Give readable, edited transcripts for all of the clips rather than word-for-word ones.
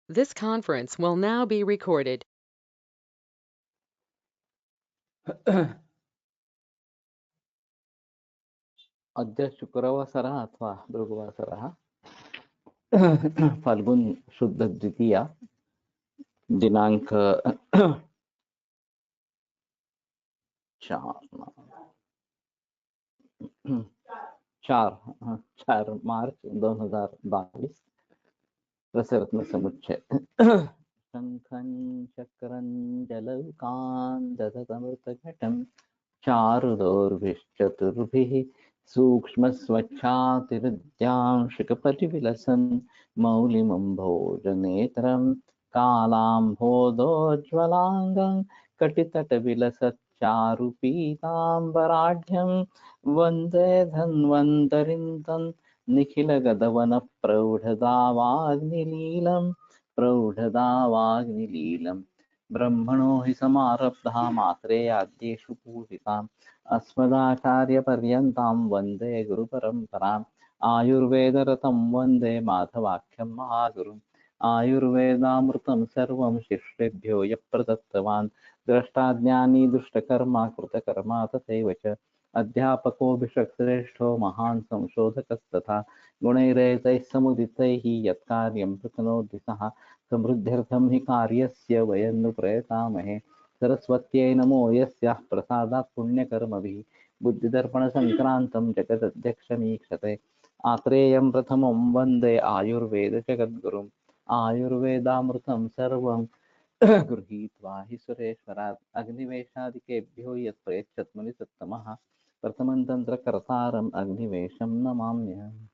This conference will now be recorded. अद्य शुक्रवासरः अथवा भृगुवासरः फाल्गुन शुद्ध द्वितीया दिनांक 4 मार्च 2022 रसरत्न समुच्चय शंखं चक्रं जलौकान् दधतमृतघटं चारुदोर्भिश्चतुर्भिः सूक्ष्मस्वच्छातिरुद्यांशिकपरिविलसन् मौलिमम्भोजनेत्रं कालाम्भोदोज्ज्वलाङ्गं कटितटविलसच्चारुपीताम्बराढ्यं वन्दे धन्वन्तरिं तं निखिलगदवनप्रौढदावाग्निलीलं ब्रह्मणो हि समारब्धा मात्रेयाद्येषु पूजिताम् अस्मदाचार्यपर्यन्तां वन्दे गुरुपरम्पराम् आयुर्वेदरतं वन्दे माधवाख्यं महागुरुम् आयुर्वेदामृतं सर्वं शिष्येभ्यो यः प्रदत्तवान् द्रष्टाज्ञानी दुष्टकर्मा कृतकर्मा तथैव च अध्यापकोऽभिषक्श्रेष्ठो महान् संशोधकस्तथा गुणैरेतैः समुदितैः यत्कार्यं प्रतनोति सः समृद्ध्यर्थं हि कार्यस्य वयं नु प्रयतामहे सरस्वत्यै नमो यस्याः प्रसादात् पुण्यकर्मभिः बुद्धिदर्पणसङ्क्रान्तं जगदध्यक्षमीक्षते आत्रेयं प्रथमं वन्दे आयुर्वेदजगद्गुरुम् आयुर्वेदामृतं सर्वं गृहीत्वा हि सुरेश्वरात् अग्निवेशादिकेभ्यो यत् प्रयच्छत् मुनिसत्तमः प्रथमं तन्त्रकर्तारम् अग्निवेशं नमाम्यहम्।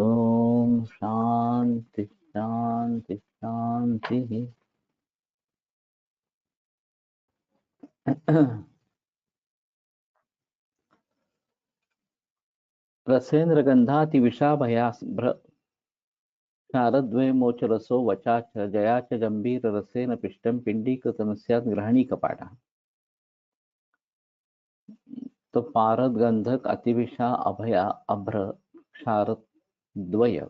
ओम शांति शांति शांति। रसेन्द्र गंधाति विषाभयाभ्र शारद्वयमोचरसो वचा च जया च गंभीर रसेन पिष्टं पिंडीकृतं स्यात् ग्रहणी कपाटः। तो पारद गंधक अतिविषा अभया अभ्र क्षारत द्वय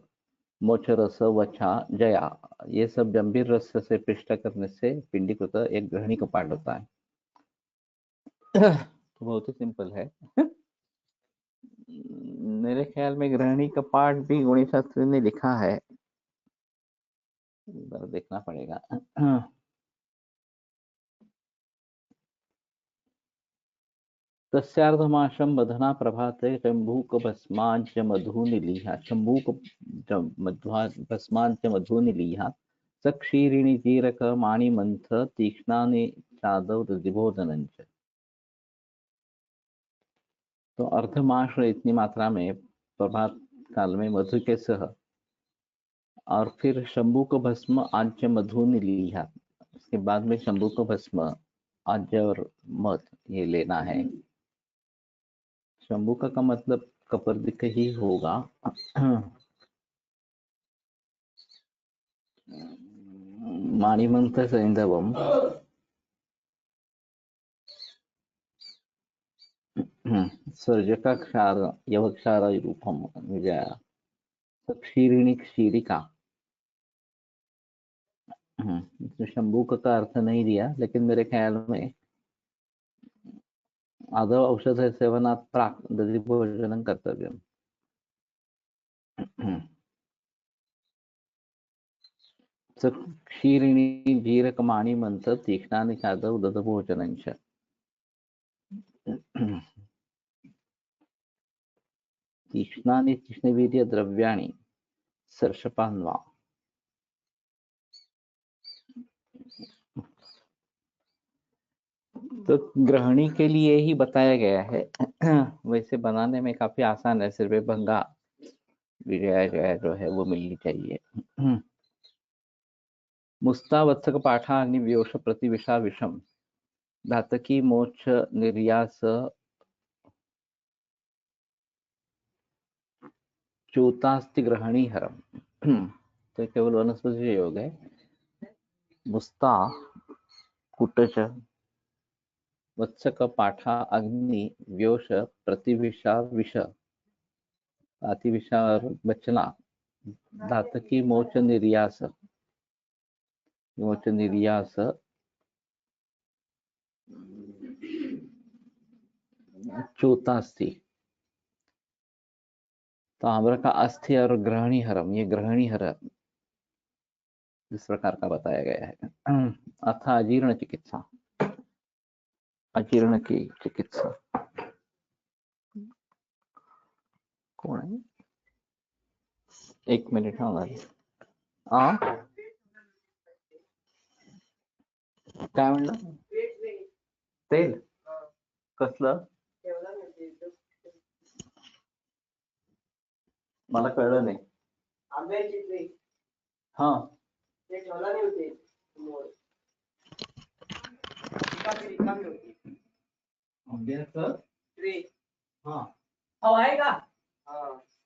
मोचरस वचा जया, ये सब गंभीर रस से पिष्ट करने से पिंडीकृत एक ग्रहणी कपाट होता है। तो बहुत ही सिंपल है। मेरे ख्याल में ग्रहणी कपाट भी गणित शास्त्री ने लिखा है, देखना पड़ेगा। तस्यार्धमाशं बधना प्रभाते चम्बूकभस्माञ्च मधुनिलीहा भस्माञ्च मधुनिलीहा स क्षीरिणी जीरकमाणिमन्थ तीक्ष्णानि चादौ हृदिभोजनञ्च। तो अर्धमाश इतनी मात्रा में प्रभात काल में मधु के सह, और फिर शंभू को भस्म आज्य मधुनिलीहा, उसके बाद में शंभू को भस्म आज्य और मध ये लेना है। शंभू का मतलब कपर्दिक ही होगा। माणिमंथ सैंधवम सर्जका क्षार यवक्षार रूपम विजया क्षीरिणी क्षीरिका। तो शंभू का अर्थ नहीं दिया, लेकिन मेरे ख्याल में आदौ औषध सेवनात् प्राक् दधिभोजनं कर्तव्यम्। क्षीरिणी जीरकमाणिमन्थ तीक्ष्णानि चादौ दधभोजनञ्च। तीक्ष्णानि तीक्ष्णवीर्य द्रव्याणि सर्षपान्वा। तो ग्रहणी के लिए ही बताया गया है। वैसे बनाने में काफी आसान है, सिर्फ भंगा विजया जो है वो मिलनी चाहिए। मुस्ता वत्सक पाठाग्नि व्योष प्रतिविषा विषम धातकी मोक्ष निर्यास चूतास्ति ग्रहणी हरम। तो केवल वनस्पति योग है। मुस्ता कुटच वत्सक पाठा अग्नि व्योष प्रतिविषा विष अतिविषा और बचना धातकी मोच निर्यास चूतास्ति। ताम्र का अस्थि और ग्रहणी हरम, ये ग्रहणी हर इस प्रकार का बताया गया है। अथ अजीर्ण चिकित्सा, अजीर्ण की चिकित्सा। कौन है? एक मिनिट हमारे काय म्हणलं? तेल कसलं? मला कळलं नाही. हा आंब्याचं हा आहे का?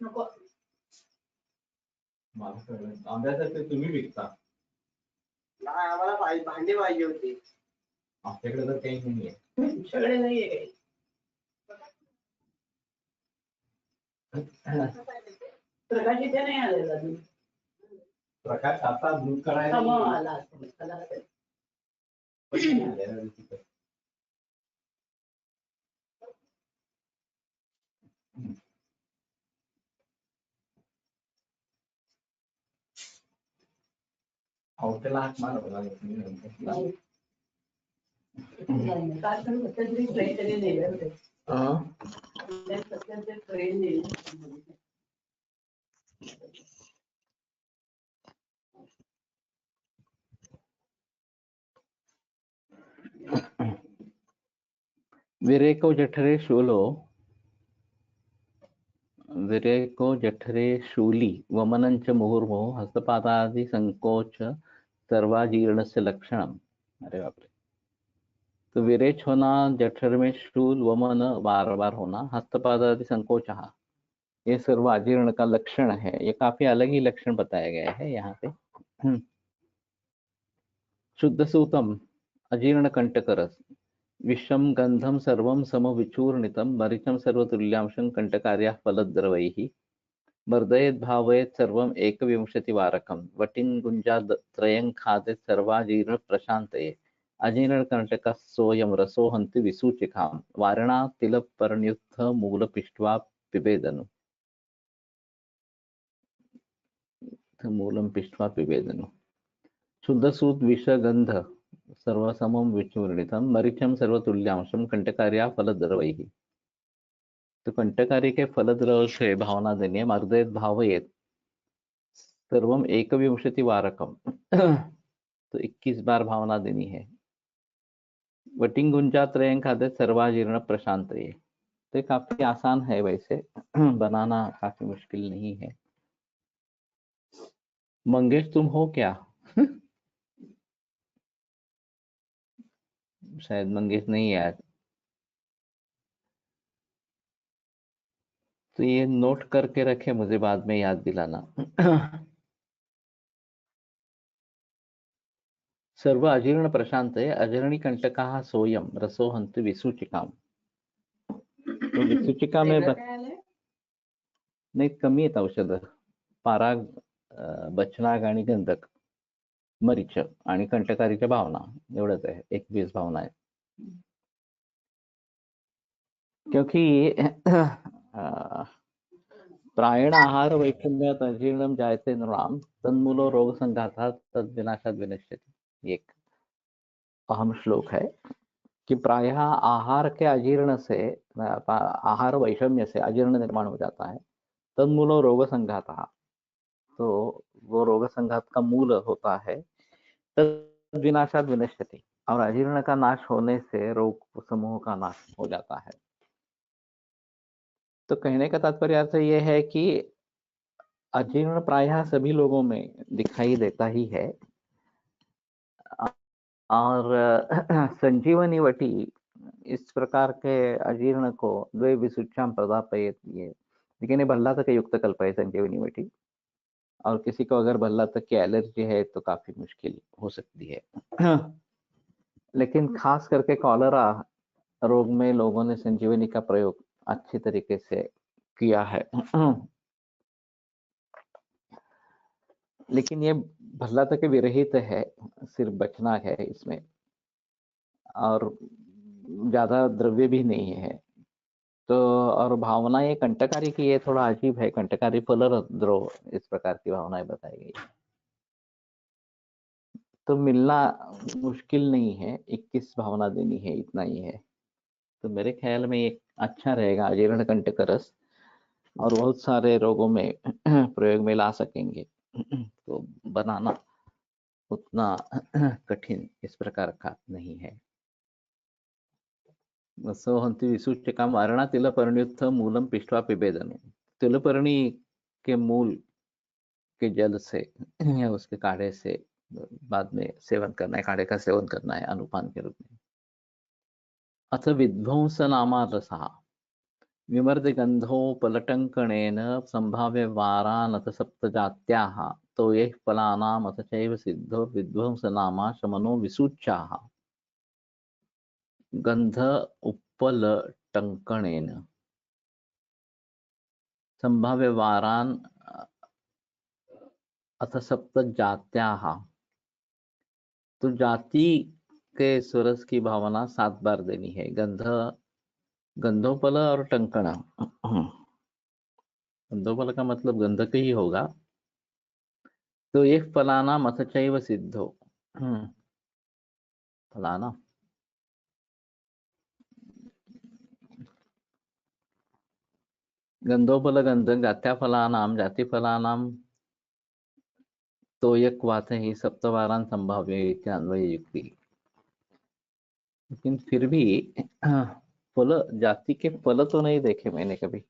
नको. मला कळलं. आंब्याचं ते तुम्ही विकता? नाही, आम्हाला भांडी पाहिजे होती. आपल्याकडे तर काही नाहीये. तुमच्याकडे नाहीये काही? प्रकाश इथे नाही आलेला. प्रकाश आता दूध करायला आला. हॉटेल हात मार विरेको जठरे शूलो विरेको जठरे शूली वमनंच मुहुर्मुहुः हस्तपादादि संकोच सर्वाजीर्णस्य लक्षणम। अरे बाप रे। तो विरेच होना, जठर में शूल, वमन बार बार होना, हस्तपाद आदि संकोच, ये सर्व अजीर्ण का लक्षण है। ये काफी अलग ही लक्षण बताया गया है यहाँ पे। शुद्ध सूतम अजीर्ण कंटकरस विषम गंधम सर्वम समविचूर्णितम मरीचम सर्वतुल्यांशं कंटकार्याः फलद्रवैः मर्दयेत् भावयेत् सर्वम एकविंशतिवारकं वटिन गुंजात्रयं खादेत् सर्वाजीर्ण प्रशान्तये अजीर्ण कंटक सोयम रसो हन्ति विसूचिकां वारणा तिल परण्युत्थ मूल पिष्ट्वा पिबेदनु मूलम पिष्ट्वा पिबेदनु। शुद्ध सूत विष गंध सर्वसमम विचूर्णितम मरीचम सर्वतुल्यांशम कंटकार्या फलद्रवैः। तो कंटकारी के फलद्रव से भावना देनी है। मर्दयेत् भावयेत् सर्वम एकविंशतिवारकम, तो 21 बार भावना देनी है। वटिंग गुंजा त्रयं खादे सर्वाजीर्ण प्रशांत। ये तो काफी आसान है, वैसे बनाना काफी मुश्किल नहीं है। मंगेश तुम हो क्या? शायद मंगेश नहीं है आज। तो ये नोट करके रखे, मुझे बाद में याद दिलाना। सर्व अजीर्ण प्रशांत है अजीर्णी कंटका सोयम रसो हंतु विसूचिकाम। तो विसूचिका में नाही, कमी आहेत औषध। पाराग, बचनाग आणि गंधक, मरीच आणि कंटकारीच्या भावना, एवढंच आहे। 21 भावना आहे। क्योंकि प्रायण आहार वैषम्यात अजीर्णम जायते नृणाम तन्मूलो रोग संघाता तद विनाशात विनश्यति। एक अहम श्लोक है कि प्रायः आहार के अजीर्ण से, आहार वैषम्य से अजीर्ण निर्माण हो जाता है। तन्मूलो रोग संघाता, तो वो रोग संघात का मूल होता है। तद विनाशात विनश्यति, और अजीर्ण का नाश होने से रोग समूह का नाश हो जाता है। तो कहने का तात्पर्य अर्थ यह है कि अजीर्ण प्रायः सभी लोगों में दिखाई देता ही है, और संजीवनी वटी इस प्रकार के अजीर्ण को द्वे विसुच्चाम प्रदापयत, ये लेकिन ये भल्ला तक युक्त कल्प है संजीवनी वटी। और किसी को अगर भल्ला तक की एलर्जी है तो काफी मुश्किल हो सकती है। लेकिन खास करके कॉलरा रोग में लोगों ने संजीवनी का प्रयोग अच्छी तरीके से किया है। लेकिन ये भल्ला तक विरहित है, सिर्फ बचना है इसमें, और ज्यादा द्रव्य भी नहीं है। तो और भावना ये कंटकारी की, ये थोड़ा अजीब है, कंटकारी फल द्रोह, इस प्रकार की भावनाएं बताई गई। तो मिलना मुश्किल नहीं है, 21 भावना देनी है, इतना ही है। तो मेरे ख्याल में ये अच्छा रहेगा, अजीर्ण कंटक रस, और बहुत सारे रोगों में प्रयोग में ला सकेंगे। तो बनाना उतना कठिन इस प्रकार का नहीं है। सोहंति विसूच्यकाम अरणा तिलपर्णयुक्त मूलम पिष्ट्वा पिबेदन। तिलपर्णी के मूल के जल से या उसके काढ़े से बाद में सेवन करना है, काढ़े का सेवन करना है अनुपान के रूप में। अथ विध्वंस नामा रसा विमर्द गंधोपलटंकणेन संभाव्य वारानथ सप्तजात्याः तो ये फलानाम अथ चैव सिद्धो विध्वंस नामा शमनो विसूच्याः गंध उपलटंकणेन संभाव्य वारान अथ सप्त जात्याः। तो जाति के सुरस की भावना 7 बार देनी है। गंधोपल और टंकण, गंधोपल का मतलब गंधक ही होगा। तो ये फलाना मथ चैव सिद्धो, फलाना गंधोपल गंध जात्या फलानाम जाति फलानाम तो यक वात ही सप्तवारान संभाव्य अन्वय युक्ति। लेकिन फिर भी फल, जाति के फल तो नहीं देखे मैंने कभी।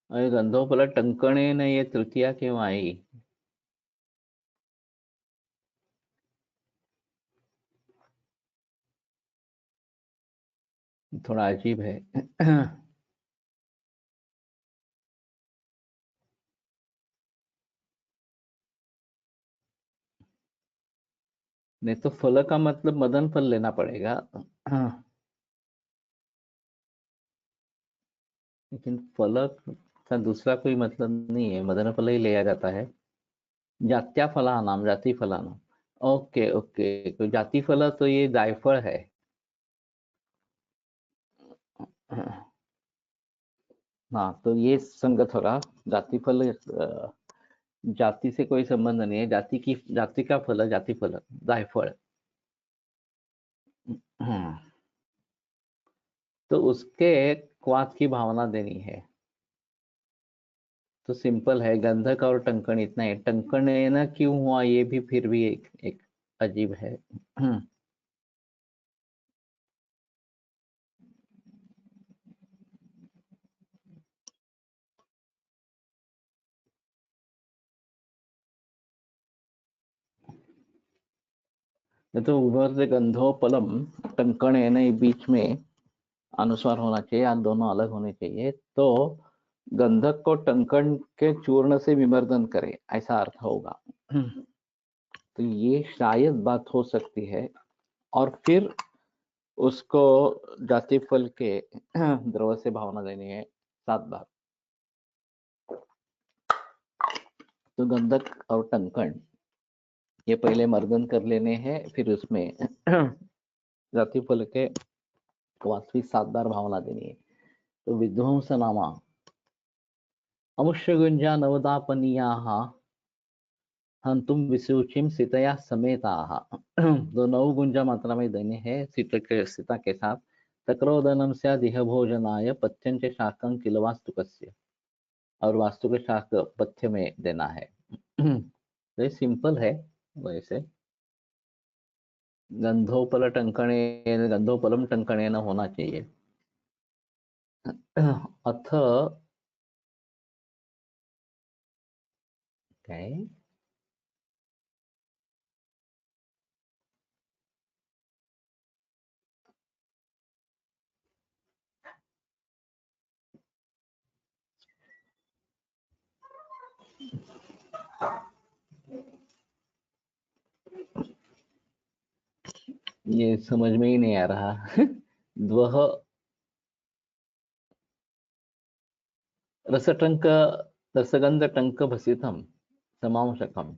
अरे गंधोपल टंकणे ने ये तृतीया क्यों आई? थोड़ा अजीब है। नहीं तो फल का मतलब मदन फल लेना पड़ेगा। लेकिन फल का दूसरा कोई मतलब नहीं है, मदन फल ही लिया जाता है। जात्या फलानाम, जाति फलानाम। ओके ओके, तो जाति फल तो ये जायफल है। हाँ, तो ये संगत होगा। जाति फल जाति से कोई संबंध नहीं है, जाति का फल, जाति फल जायफल। तो उसके क्वाथ की भावना देनी है। तो सिंपल है, गंधक और टंकण इतना है। टंकण ना क्यों हुआ ये भी फिर भी एक अजीब है। तो उभर से गंधोपलम टंकण है ना, बीच में अनुस्वार होना चाहिए, या दोनों अलग होने चाहिए। तो गंधक को टंकण के चूर्ण से विमर्दन करे, ऐसा अर्थ होगा। तो ये शायद बात हो सकती है। और फिर उसको जाति फल के द्रव से भावना देनी है 7 बार। तो गंधक और टंकण ये पहले मर्दन कर लेने हैं, फिर उसमें जाति फल के वास्तविक 7 बार भावना देनी है। तो विध्वंस नामा अमुष्य गुंजा नवदापनीयाः हंतुम विसूचिम सीतया समेताः। तो 9 गुंजा मात्रा में देने हैं सीता के साथ। तक्रोदनम स्यादिह भोजनाय पथ्यंच शाकं किल वास्तुकस्य, और वास्तु के शाक पथ्य में देना है। तो ये सिंपल है वैसे। गंधोपलम टंकणे न होना चाहिए। अथ क्या है? ये समझ में ही नहीं आ रहा। द्वह रसटंक रसगंध भसितम समांशकम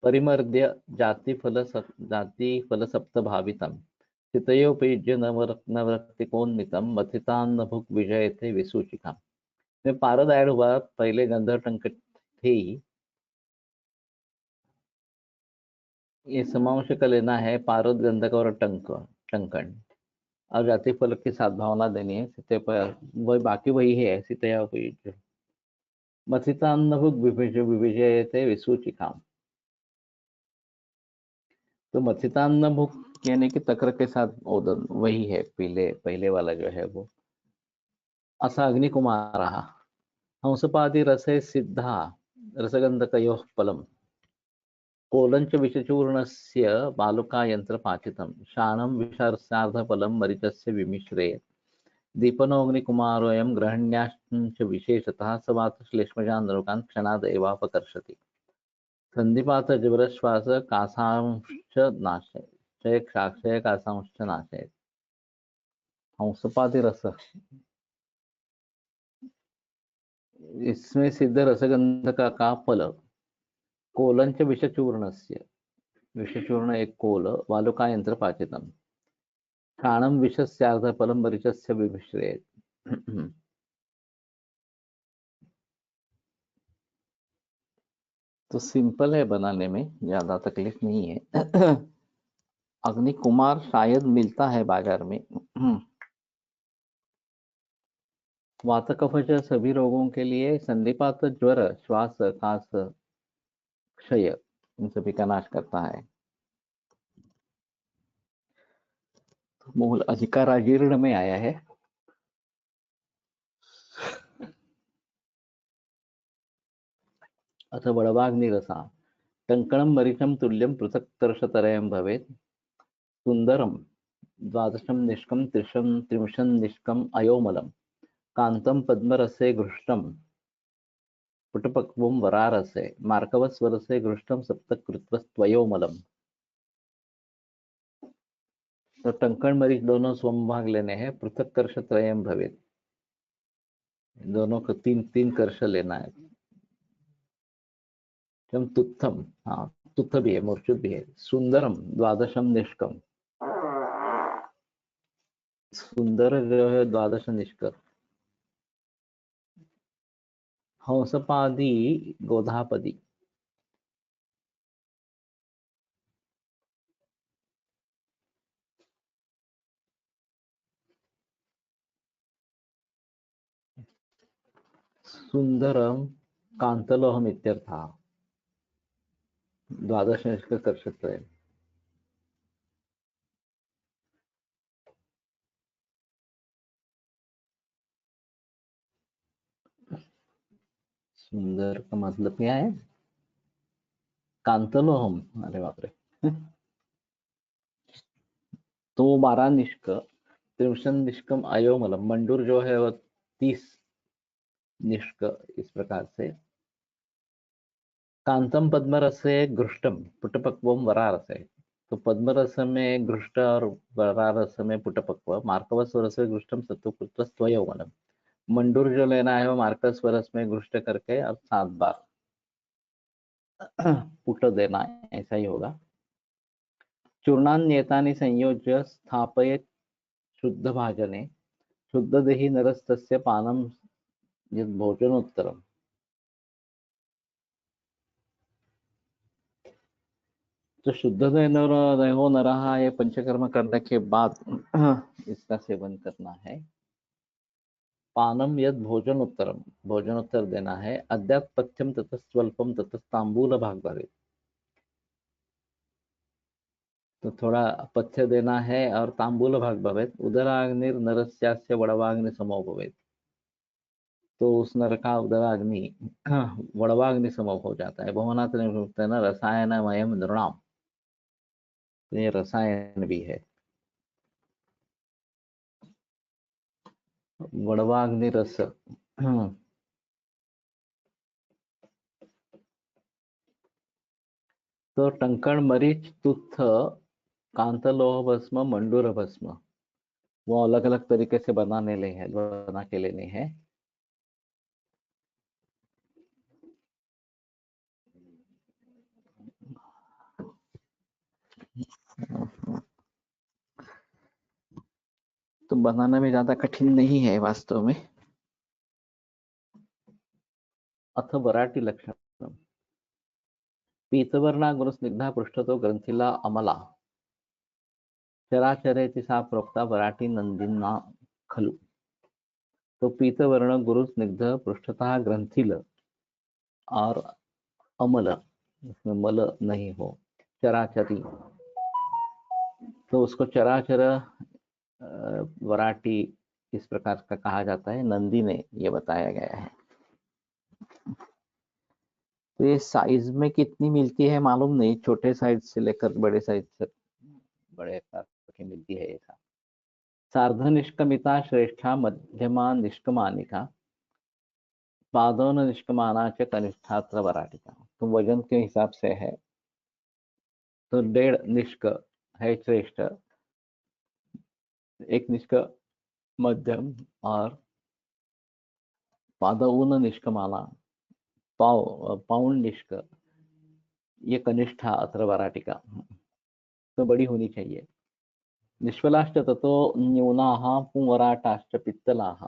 परिमर्द्य जातिफल सप्तभावितम चितयोपयुज्य नवरक्तिकोन्मितम मथितान्नभुक विजयते विसूचिका। में पारद ऐड हुआ, पहले गंधर्व टंक थे ही। ये समांश का लेना है, पारद गंधक और टंकन, और जाति फल की साथ भावना देनी है। सीते पर वही, बाकी वही है। सीतया उपयुज्य मथितान्नभुक विविजयते विसूचिका। तो मथितान्नभुक यानी कि तक्र के साथ ओदन, वही है पहले पहले वाला जो है वो। असा अग्निकुमार हंसपादि रसे सिद्धा रसगंधकयोः फलम् कोलंच विषचूर्णस्य बालुका यंत्रपाचितं शाणं विषार्सार्धफलं मरीचस्य विमिश्रेत् दीपनोऽग्निकुमारोऽयं गृहण्याश्च विशेषतः स वातश्लेष्मजान् नरकान् क्षणाद् एवापकर्षति सन्धिपात जबरश्वास कासांश्च नाशयत् क्षय कासांश्च नाशयत्। हंसपादि रस, इसमें सिद्ध रसगंध का फल कोलंच विषचूर्णस्य, विषचूर्ण एक कोल, वालुका यंत्र पाचितम, क्षाणम विषस्यार्धफलम मरीचस्य विमिश्रेत्। तो सिंपल है बनाने में, ज्यादा तकलीफ नहीं है। अग्नि कुमार शायद मिलता है बाजार में। वात कफज सभी रोगों के लिए, संधिपात ज्वर श्वास कास क्षय इन सभी का नाश करता है। तो मूल अधिकार जीर्ण में आया है। अथ बड़वाग्निरसा टंकणं मरीचम तुल्यं पृथक् कर्षतरयं भवेत् सुंदरम द्वादशम निष्कम त्रिंशन निष्कम अयोमलम कांतम पद्मरसे घृष्टम पुटपक्वम वरारसे मार्कवस्वरसे घृष्टम सप्तकृत्वस्त्वयोमलम। तो टंकण मरीच दोनों स्वभाग लेने हैं। पृथक कर्ष त्रयम भवेत्, दोनों को तीन तीन कर्ष लेना है। तुत्थम, हाँ तुत्थ भी है, मूर्छित भी है। सुंदरम द्वादशम निष्कम, सुंदर जो है द्वादश निष्कर। हंसपादी गोधापदी, सुंदरम कांतलोहम इत्यर्थः, द्वादश निष्कर कर्षत्र है। सुंदर का मतलब क्या है? कांतलोहम, अरे बाप रे। तो 12 निष्क, त्रिंशन निष्कम अयोमलम, मंडूर जो है वो 30 निष्क, इस प्रकार से। कांतम पद्मरसे घृष्टम पुटपक्वम वरारसे, तो पद्मरस में घृष्ट और वरारस में पुटपक्व, मार्कवस रस में घृष्टम सत्वपुत्र स्वयौवनम। मंडूर जो लेना है वो मार्कस वरस में घृष्ट करके और 7 बार पुट देना है, ऐसा ही होगा। चूर्णान्येतानि संयोज्य स्थापयेत् शुद्ध भाजने शुद्ध देहि नरस्तस्य पानम यद भोजनोत्तरम। तो शुद्ध हो न रहा, ये पंचकर्म करने के बाद इसका सेवन करना है। पानम यद भोजनोत्तरम, भोजनोत्तर देना है। अद्यात पथ्यम ततः स्वल्पम ततः तांबूल भाग भवेत, तो थोड़ा पथ्य देना है और तांबूल भाग भवेत। उदराग्निर नरस्यास्य वड़वाग्नि समो भवेत, तो उस नर का उदराग्नि वड़वाग्नि समो हो जाता है। भवनात् न रसायनमयम नृणाम, तो ये रसायन भी है। वड़वाग्नि रस तो टंकण मरीच तुत्थ कांतलोह भस्म मंडूर भस्म, वो अलग अलग तरीके से बना के लेने हैं। तो बनाने में ज्यादा कठिन नहीं है वास्तव में। अथ वराटी लक्षण, पीतवर्णा गुणस्निग्धा पृष्ठतो ग्रंथिला अमला, चराचरेति सा प्रोक्ता वराटी नंदिना खलु। तो पीतवर्ण गुरु स्निग्ध पृष्ठतः ग्रंथिल और अमल, उसमें मल नहीं हो, चराचरी, तो उसको चराचर वराटी इस प्रकार का कहा जाता है, नंदी ने ये बताया गया है। तो ये साइज में कितनी मिलती है मालूम नहीं, छोटे साइज से लेकर बड़े साइज तक, बड़े आकार की मिलती है। ऐसा सार्ध निष्कमिता श्रेष्ठा मध्यमा निष्कमानिका, पादोन निष्कमाना च कनिष्ठात्र वराटिका, तो वजन के हिसाब से है तो 1.5 निष्क है श्रेष्ठ, 1 निष्क मध्यम, और पादऊन निष्कमाना, पाउंड निष्क, ये कनिष्ठा अत्र वराटिका, तो बड़ी होनी चाहिए। निष्फलाश्च ततो न्यूनाः पुंवराटाश्च पित्तलाः,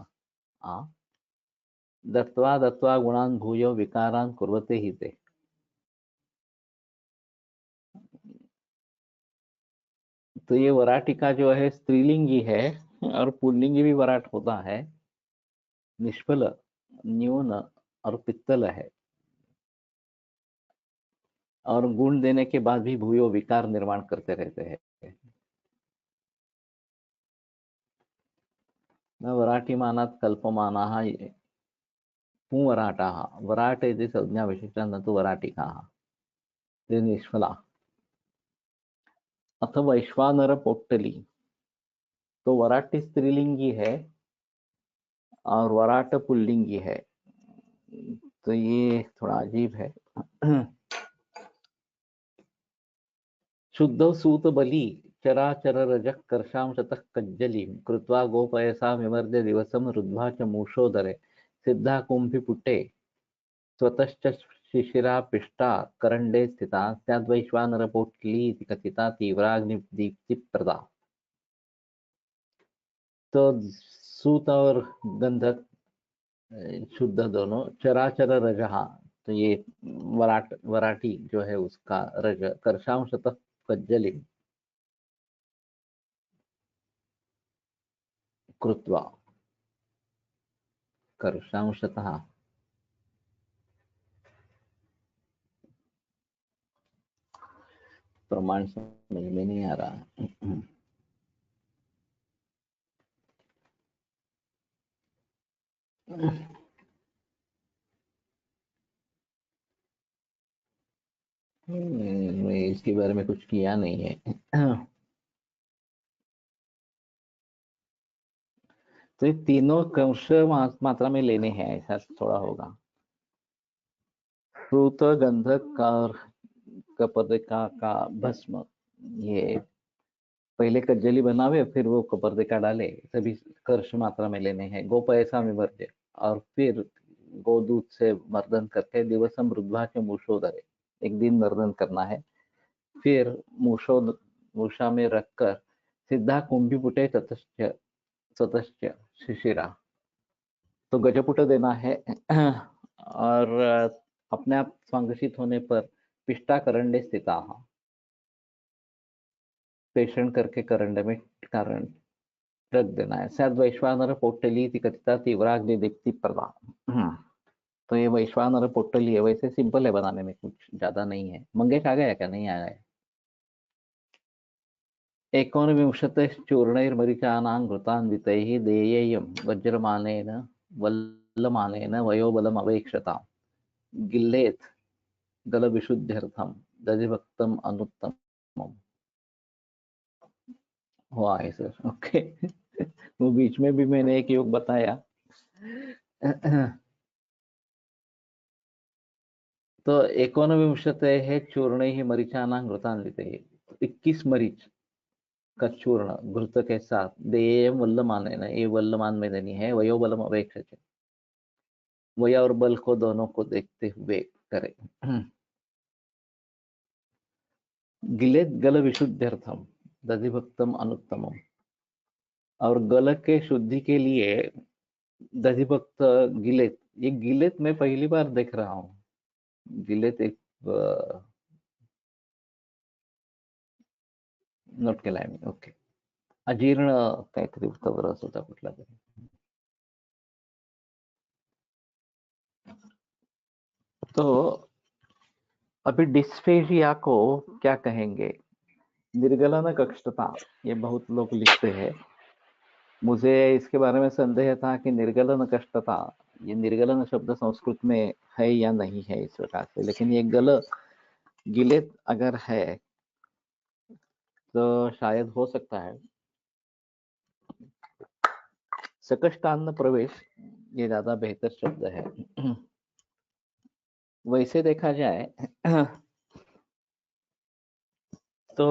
दत्वा दत्वा गुणान् भूयो विकारान् कुर्वते हि ते। तो ये वराटिका जो है स्त्रीलिंगी है और पुल्लिंगी भी वराट होता है। निष्फल, न्यून और पित्तल है, और गुण देने के बाद भी भूयो विकार निर्माण करते रहते हैं। न वराटी मानात कल्पमानाः पुंवराटाः, वराट इति संज्ञा विशिष्टा न तु वराटिकाः, ते निष्फला। अथ वैश्वानर पोट्टली, तो वराटी स्त्रीलिंगी है और वराट पुल्लिंगी है, तो ये थोड़ा अजीब है। शुद्ध सूत बलि चराचर रजक कर्षांशतः कज्जलीं कृत्वा गोपयसा विमर्द्य दिवसम रुद्ध्वा च मूषोदरे सिद्धा कुंभिपुटे स्वतश्च शिशिरा पिष्टा करंडे स्थिता स्याद्वैश्वानरपोट्ली इति कथिता तीव्राग्निदीप्तिप्रदा। तो सूत और गंधक शुद्ध दोनों, चराचर रजहा, तो ये वराटी जो है उसका रज, कर्षांशतः कज्जलिम कृत्वा, कर्षांशतः, प्रमाण समझ में नहीं आ रहा। इसके बारे में कुछ किया नहीं है। तो ये तीनों क्रमश मात्रा में लेने हैं, ऐसा थोड़ा होगा। फ्रूत, गंधक और कपर्दिका का भस्म, ये पहले कज्जली बनावे फिर वो कपर्दिका डाले, सभी कर्ष मात्रा में लेने हैं। गो पैसा में मर्दे, और फिर गोदूत से मर्दन करके दिवसम रुद्धा के मूषोदरे, एक दिन मर्दन करना है। फिर मूषा में रखकर सिद्धा कुंभी पुटे ततश्च शिशिरा, तो गजपुट देना है। और अपने आप संघर्षित होने पर पिष्टा करंडे स्थिता, पेषण करके करंड में कारण रख देना है। शायद वैश्वानर पोट्टली इति कथिता तीव्राग्नि दीप्ति प्रदा। तो ये वैश्वानर पोट्टली है, वैसे सिंपल है बनाने में, कुछ ज्यादा नहीं है। मंगेश आ गया क्या? नहीं आया है। 19 चूर्णैर्मरिचानां घृतान्वितैः देयेयं वज्रमानेन वल्लमानेन वयोबलम् अवेक्षताम् गिल्लेत् गलविशुद्ध्यर्थम दधिभक्तम अनुत्तमम। हुआ है सर, ओके। वो बीच में भी मैंने एक योग बताया। तो 19 चूर्णैः मरीचानां घृतान्वितैः, 21 मरीच का चूर्ण घृत के साथ देयेयं वल्लमानेन, ये वल्लमान में देनी है, वयोबलम अवेक्षते, वय और बल को दोनों को देखते हुए करे। गिलेत गल विशुद्ध्यर्थम दधिभक्तम अनुत्तमम, और गल के शुद्धि के लिए दधिभक्त गिलेत, ये गिलेत मैं पहली बार देख रहा हूँ। गिलेत एक नोट केला आहे मी, ओके। अजीर्ण काहीतरी उत्तम रस होता कुठला तरी। तो अभी डिस्फेजिया को क्या कहेंगे? निर्गलन कष्टता, ये बहुत लोग लिखते हैं। मुझे इसके बारे में संदेह था कि निर्गलन कष्टता, ये निर्गलन शब्द संस्कृत में है या नहीं है इस प्रकार से, लेकिन ये गिलेत अगर है तो शायद हो सकता है। सकष्टान्न प्रवेश, ये ज्यादा बेहतर शब्द है। वैसे देखा जाए तो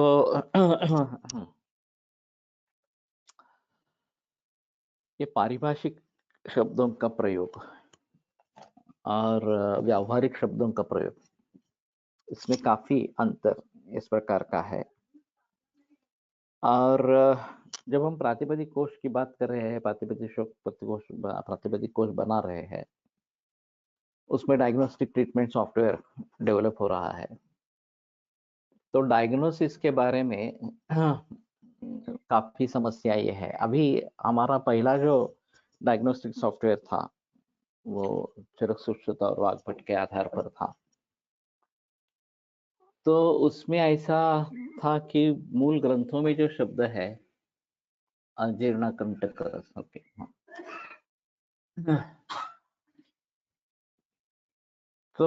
ये पारिभाषिक शब्दों का प्रयोग और व्यावहारिक शब्दों का प्रयोग, इसमें काफी अंतर इस प्रकार का है। और जब हम प्रातिपदिक कोश की बात कर रहे हैं, प्रातिपदिक कोश बना रहे हैं, उसमें डायग्नोस्टिक ट्रीटमेंट सॉफ्टवेयर डेवलप हो रहा है। तो डायग्नोसिस के बारे में काफी समस्या ये है। अभी हमारा पहला जो डायग्नोस्टिक सॉफ्टवेयर था वो चरक सुश्रुत और वाग्भट के आधार पर था। तो उसमें ऐसा था कि मूल ग्रंथों में जो शब्द है अजीर्ण कंटक, ओके, तो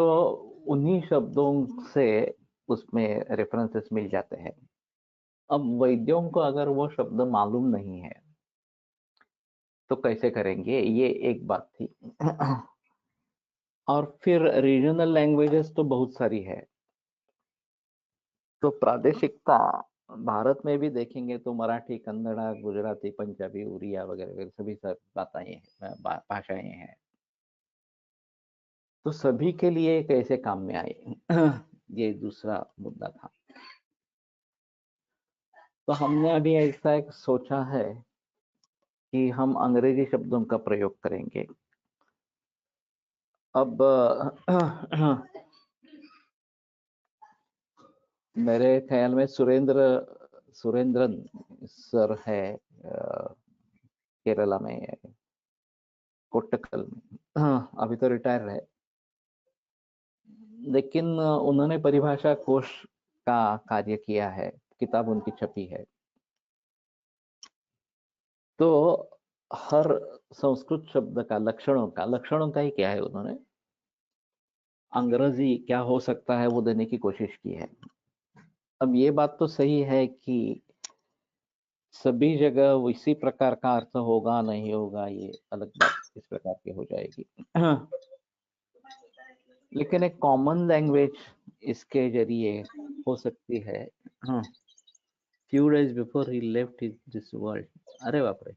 उन्हीं शब्दों से उसमें रेफरेंसेस मिल जाते हैं। अब वैद्यों को अगर वो शब्द मालूम नहीं है तो कैसे करेंगे, ये एक बात थी। और फिर रीजनल लैंग्वेजेस तो बहुत सारी है, तो प्रादेशिकता भारत में भी देखेंगे तो मराठी, कन्नड़ा, गुजराती, पंजाबी, उड़िया वगैरह सभी सब भाषाएं हैं। तो सभी के लिए कैसे काम में आए, ये दूसरा मुद्दा था। तो हमने अभी ऐसा एक सोचा है कि हम अंग्रेजी शब्दों का प्रयोग करेंगे। अब मेरे ख्याल में सुरेंद्रन सर है केरला में, कोट्टकल में, हाँ अभी तो रिटायर है, लेकिन उन्होंने परिभाषा कोश का कार्य किया है, किताब उनकी छपी है। तो हर संस्कृत शब्द का लक्षणों का ही क्या है, उन्होंने अंग्रेजी क्या हो सकता है वो देने की कोशिश की है। अब ये बात तो सही है कि सभी जगह इसी प्रकार का अर्थ होगा नहीं होगा, ये अलग बात इस प्रकार की हो जाएगी। लेकिन एक कॉमन लैंग्वेज इसके जरिए हो सकती है। हाँ, few days before he left this world, अरे बाप रे।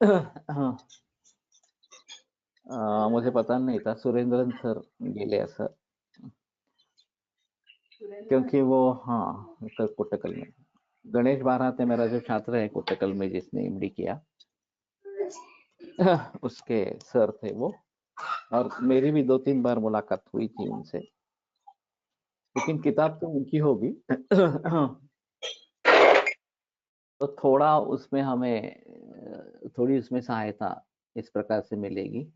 हाँ, मुझे पता नहीं था सुरेंद्रन सर गेले असं, क्योंकि वो हाँ कोट्टकल में गणेश बारात है मेरा जो छात्र है कोट्टकल में, जिसने एमडी किया, उसके सर थे वो। और मेरी भी 2-3 बार मुलाकात हुई थी उनसे, लेकिन किताब तो उनकी होगी। तो थोड़ा उसमें हमें थोड़ी उसमें सहायता इस प्रकार से मिलेगी।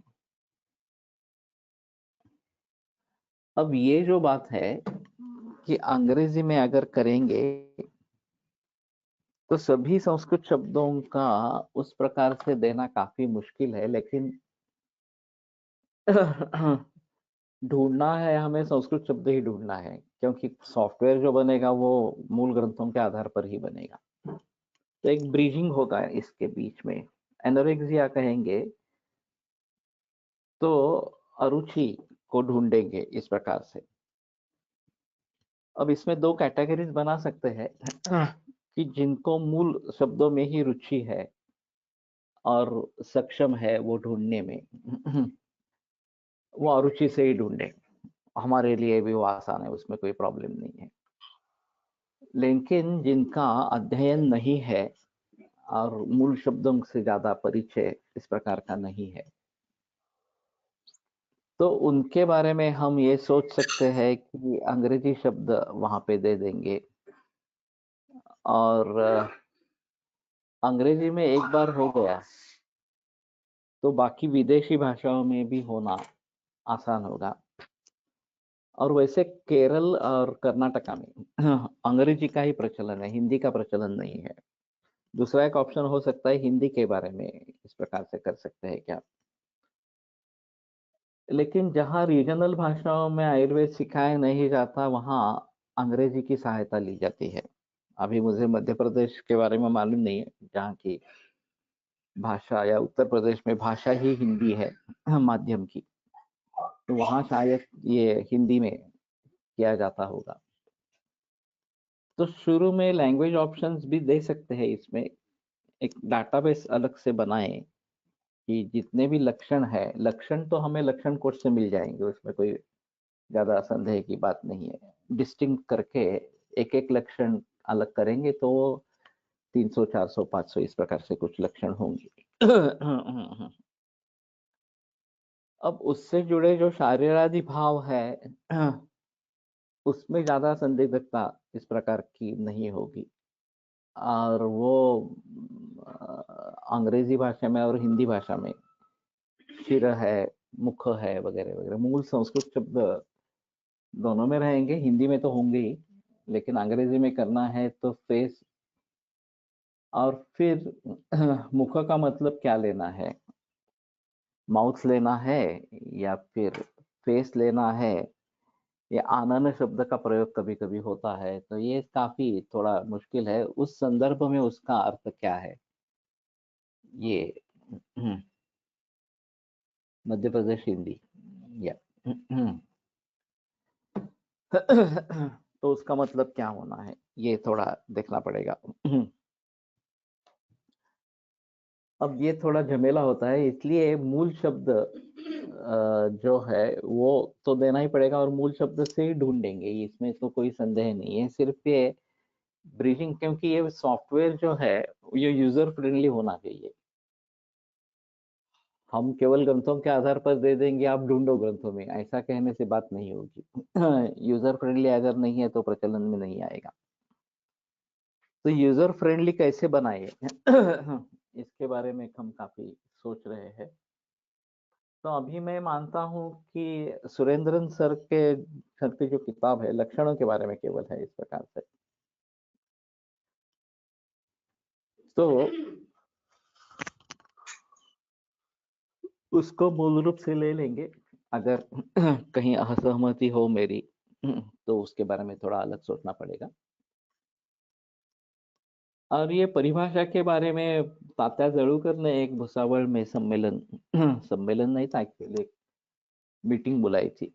अब ये जो बात है कि अंग्रेजी में अगर करेंगे तो सभी संस्कृत शब्दों का उस प्रकार से देना काफी मुश्किल है, लेकिन ढूंढना है हमें, संस्कृत शब्द ही ढूंढना है, क्योंकि सॉफ्टवेयर जो बनेगा वो मूल ग्रंथों के आधार पर ही बनेगा। तो एक ब्रीजिंग होगा इसके बीच में। एनोरेक्सिया कहेंगे तो अरुचि को ढूंढेंगे इस प्रकार से। अब इसमें दो कैटेगरीज बना सकते हैं कि जिनको मूल शब्दों में ही रुचि है और सक्षम है वो ढूंढने में, वो अरुचि से ही ढूंढे। हमारे लिए भी वो आसान है, उसमें कोई प्रॉब्लम नहीं है। लेकिन जिनका अध्ययन नहीं है और मूल शब्दों से ज्यादा परिचय इस प्रकार का नहीं है, तो उनके बारे में हम ये सोच सकते हैं कि अंग्रेजी शब्द वहां पे दे देंगे। और अंग्रेजी में एक बार हो गया तो बाकी विदेशी भाषाओं में भी होना आसान होगा। और वैसे केरल और कर्नाटका में अंग्रेजी का ही प्रचलन है, हिंदी का प्रचलन नहीं है। दूसरा एक ऑप्शन हो सकता है हिंदी के बारे में इस प्रकार से कर सकते हैं क्या। लेकिन जहाँ रीजनल भाषाओं में आयुर्वेद सिखाया नहीं जाता वहाँ अंग्रेजी की सहायता ली जाती है। अभी मुझे मध्य प्रदेश के बारे में मालूम नहीं है, जहाँ की भाषा, या उत्तर प्रदेश में भाषा ही हिंदी है माध्यम की, तो वहाँ शायद ये हिंदी में किया जाता होगा। तो शुरू में लैंग्वेज ऑप्शंस भी दे सकते हैं इसमें, एक डाटाबेस अलग से बनाएं कि जितने भी लक्षण है, लक्षण तो हमें लक्षण कोश से मिल जाएंगे, उसमें कोई ज्यादा संदेह की बात नहीं है। डिस्टिंक्ट करके एक एक लक्षण अलग करेंगे तो 300 400 500 इस प्रकार से कुछ लक्षण होंगे। अब उससे जुड़े जो शारीरादि भाव है उसमें ज्यादा संदिग्धता इस प्रकार की नहीं होगी। और वो अंग्रेजी भाषा में और हिंदी भाषा में शिर है, मुख है, वगैरह वगैरह मूल संस्कृत शब्द दोनों में रहेंगे, हिंदी में तो होंगे ही, लेकिन अंग्रेजी में करना है तो फेस। और फिर मुख का मतलब क्या लेना है, माउथ लेना है या फिर फेस लेना है, ये आनन शब्द का प्रयोग कभी कभी होता है, तो ये काफी थोड़ा मुश्किल है उस संदर्भ में उसका अर्थ क्या है ये। मध्य प्रदेश हिंदी या तो उसका मतलब क्या होना है ये थोड़ा देखना पड़ेगा। अब ये थोड़ा झमेला होता है, इसलिए मूल शब्द जो है वो तो देना ही पड़ेगा और मूल शब्द से ही ढूंढेंगे, इसमें तो कोई संदेह नहीं है। सिर्फ ये ब्रीजिंग, क्योंकि ये सॉफ्टवेयर जो है ये यूजर फ्रेंडली होना चाहिए। हम केवल ग्रंथों के आधार पर दे देंगे आप ढूंढो ग्रंथों में, ऐसा कहने से बात नहीं होगी। यूजर फ्रेंडली अगर नहीं है तो प्रचलन में नहीं आएगा। तो यूजर फ्रेंडली कैसे बनाए इसके बारे में हम काफी सोच रहे हैं। तो अभी मैं मानता हूँ कि सुरेंद्रन सर की जो किताब है लक्षणों के बारे में केवल है इस प्रकार से, तो उसको मूल रूप से ले लेंगे। अगर कहीं असहमति हो मेरी तो उसके बारे में थोड़ा अलग सोचना पड़ेगा। और ये परिभाषा के बारे में तात्या जळूकर ने एक भुसावल में सम्मेलन सम्मेलन नहीं था एक्चुअली, मीटिंग बुलाई थी।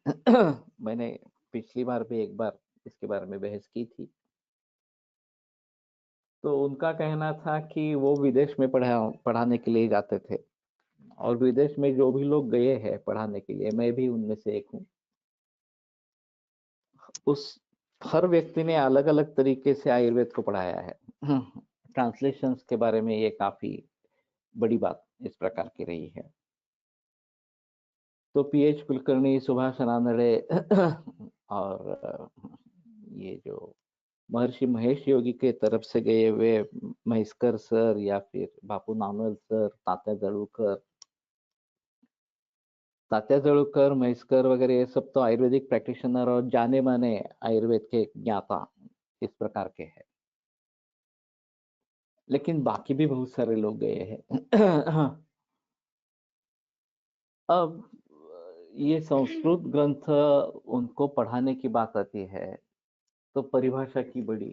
मैंने पिछली बार भी एक बार इसके बारे में बहस की थी। तो उनका कहना था कि वो विदेश में पढ़ाने के लिए जाते थे, और विदेश में जो भी लोग गए हैं पढ़ाने के लिए, मैं भी उनमें से एक हूँ, उस हर व्यक्ति ने अलग अलग तरीके से आयुर्वेद को पढ़ाया है। ट्रांसलेशंस के बारे में ये काफी बड़ी बात इस प्रकार की रही है। तो पीएच कुलकर्णी, सुभाष रानड़े और ये जो महर्षि महेश योगी के तरफ से गए हुए महेशकर सर या फिर बापू नानवल सर, तात्या जळूकर, महेशकर वगैरह, ये सब तो आयुर्वेदिक प्रैक्टिशनर और जाने माने आयुर्वेद के ज्ञाता इस प्रकार के हैं। लेकिन बाकी भी बहुत सारे लोग गए हैं। अब ये संस्कृत ग्रंथ उनको पढ़ाने की बात आती है तो परिभाषा की बड़ी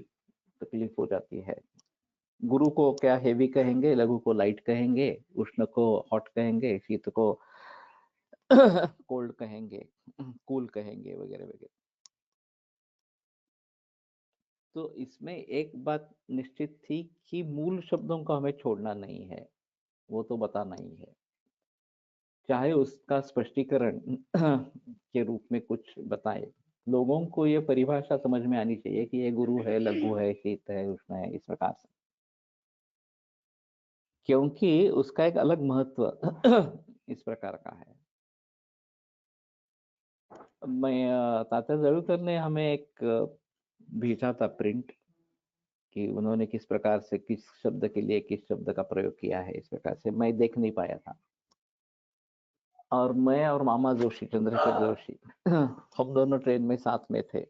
तकलीफ हो जाती है। गुरु को क्या हेवी कहेंगे, लघु को लाइट कहेंगे, उष्ण को हॉट कहेंगे, शीत को कोल्ड कहेंगे, कूल कहेंगे, वगैरह वगैरह। तो इसमें एक बात निश्चित थी कि मूल शब्दों को हमें छोड़ना नहीं है, वो तो बताना ही है, चाहे उसका स्पष्टीकरण के रूप में कुछ बताए। लोगों को ये परिभाषा समझ में आनी चाहिए कि ये गुरु है, लघु है, शीत है, उष्ण है, इस प्रकार से, क्योंकि उसका एक अलग महत्व इस प्रकार का है। मैं तात्या जळूकर ने हमें एक भेजा था प्रिंट कि उन्होंने किस प्रकार से किस शब्द के लिए किस शब्द का प्रयोग किया है, इस प्रकार से मैं देख नहीं पाया था। और मैं और मामा जोशी, चंद्रशेखर जोशी, हम दोनों ट्रेन में साथ में थे।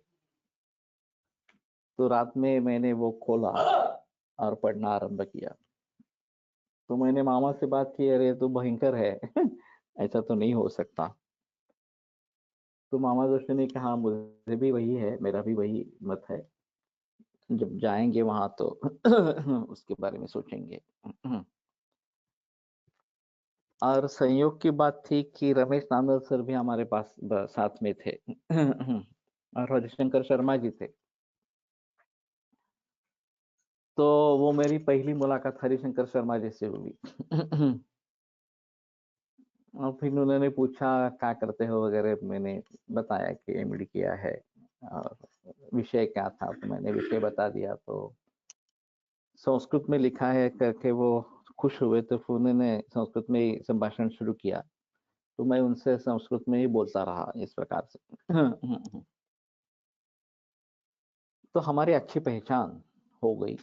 तो रात में मैंने वो खोला और पढ़ना आरंभ किया। तो मैंने मामा से बात की, अरे तो भयंकर है ऐसा तो नहीं हो सकता। तो मामा जोशी ने कहा, मुझे भी वही है, मेरा भी वही मत है, जब जाएंगे वहां तो उसके बारे में सोचेंगे। और संयोग की बात थी कि रमेश नांदल सर भी हमारे पास साथ में थे और हरिशंकर शर्मा जी थे। तो वो मेरी पहली मुलाकात हरिशंकर शर्मा जी से हुई। और फिर उन्होंने पूछा क्या करते हो वगैरह, मैंने बताया कि एमडी किया है और विषय क्या था, तो मैंने विषय बता दिया। तो संस्कृत में लिखा है करके वो खुश हुए, तो फिर उन्होंने संस्कृत में ही संभाषण शुरू किया। तो मैं उनसे संस्कृत में ही बोलता रहा इस प्रकार से। तो हमारी अच्छी पहचान हो गई।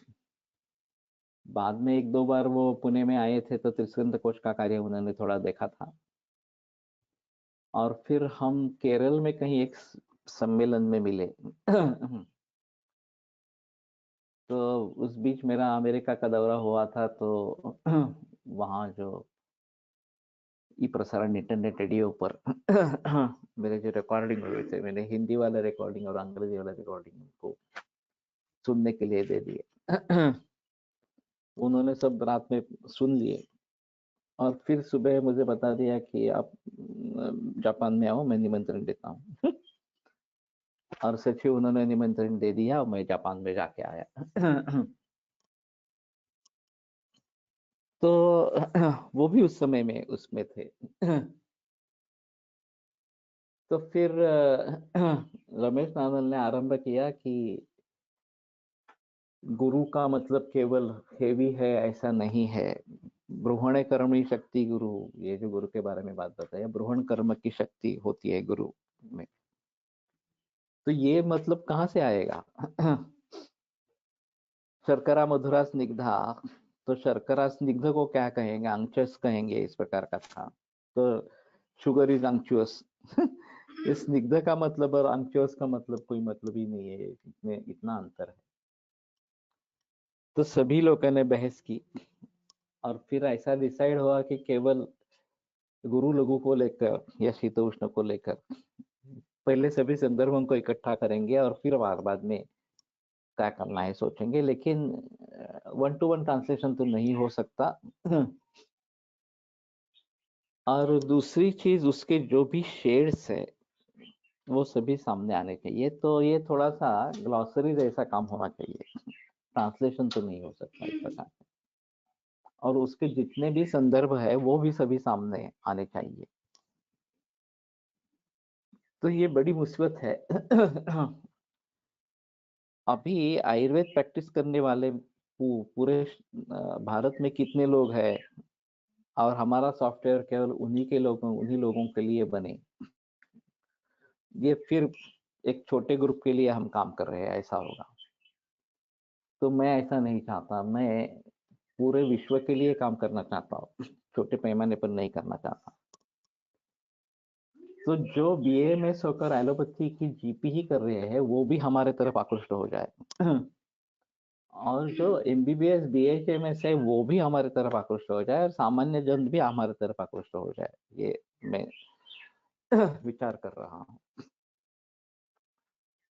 बाद में एक दो बार वो पुणे में आए थे तो त्रिस्कंद कोश का कार्य उन्होंने थोड़ा देखा था। और फिर हम केरल में कहीं एक सम्मेलन में मिले। तो उस बीच मेरा अमेरिका का दौरा हुआ था, तो वहाँ जो ई प्रसारण इंटरनेट रेडियो पर मेरे जो रिकॉर्डिंग हुए थे, मैंने हिंदी वाला रिकॉर्डिंग और अंग्रेजी वाला रिकॉर्डिंग को सुनने के लिए दे दिए। उन्होंने सब रात में सुन लिए और फिर सुबह मुझे बता दिया कि आप जापान में आओ, मैं निमंत्रण देता हूँ। और सच ही उन्होंने निमंत्रण दे दिया और मैं जापान में जाके आया। तो वो भी उस समय में उसमें थे। तो फिर रमेश नानल ने आरंभ किया कि गुरु का मतलब केवल हेवी है ऐसा नहीं है, ब्रूहण कर्मणी शक्ति गुरु, ये जो गुरु के बारे में बात बताया, ब्रूहण कर्म की शक्ति होती है गुरु में। तो ये मतलब कहाँ से आएगा? शर्करा मधुरा स्निग्धा, तो शर्करा स्निग्ध को क्या कहेंगे? अंगचस कहेंगे, इस प्रकार का था। तो शुगर इज अंगचुअस। इस स्निग्ध का मतलब और अंगचुअस का मतलब कोई मतलब ही नहीं है, इसमें इतना अंतर है। तो सभी लोगों ने बहस की और फिर ऐसा डिसाइड हुआ कि केवल गुरु लघु को लेकर या शीतोष्ण को लेकर पहले सभी संदर्भों को इकट्ठा करेंगे और फिर बाद में क्या करना है सोचेंगे। लेकिन वन टू वन ट्रांसलेशन तो नहीं हो सकता। और दूसरी चीज, उसके जो भी शेड्स है वो सभी सामने आने चाहिए। तो ये थोड़ा सा ग्लॉसरी जैसा काम होना चाहिए, ट्रांसलेशन तो नहीं हो सकता इस प्रकार से। और उसके जितने भी संदर्भ है वो भी सभी सामने आने चाहिए। तो ये बड़ी मुसीबत है। अभी आयुर्वेद प्रैक्टिस करने वाले पूरे भारत में कितने लोग हैं, और हमारा सॉफ्टवेयर केवल उन्हीं लोगों के लिए बने, ये फिर एक छोटे ग्रुप के लिए हम काम कर रहे हैं, ऐसा होगा। तो मैं ऐसा नहीं चाहता, मैं पूरे विश्व के लिए काम करना चाहता हूँ, छोटे पैमाने पर नहीं करना चाहता। तो जो बीएमएस होकर एलोपैथी की जीपी ही कर रहे हैं वो भी हमारे तरफ आकृष्ट हो जाए और जो एमबीबीएस बीएचएमएस है वो भी हमारे तरफ आकृष्ट हो जाए और सामान्य जन भी हमारे तरफ आकृष्ट हो जाए, ये मैं विचार कर रहा हूँ।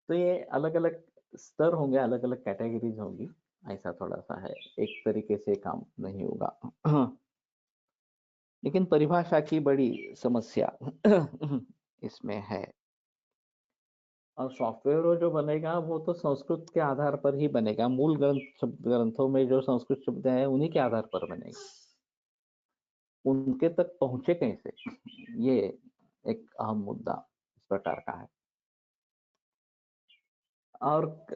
तो ये अलग अलग स्तर होंगे, अलग अलग कैटेगरीज होंगी, ऐसा थोड़ा सा है, एक तरीके से काम नहीं होगा लेकिन परिभाषा की बड़ी समस्या इसमें है। और सॉफ्टवेयर वो जो बनेगा वो तो संस्कृत के आधार पर ही बनेगा, मूल ग्रंथों में जो संस्कृत शब्द है उन्हीं के आधार पर बनेगा, उनके तक पहुंचे कैसे, ये एक अहम मुद्दा इस प्रकार का है। और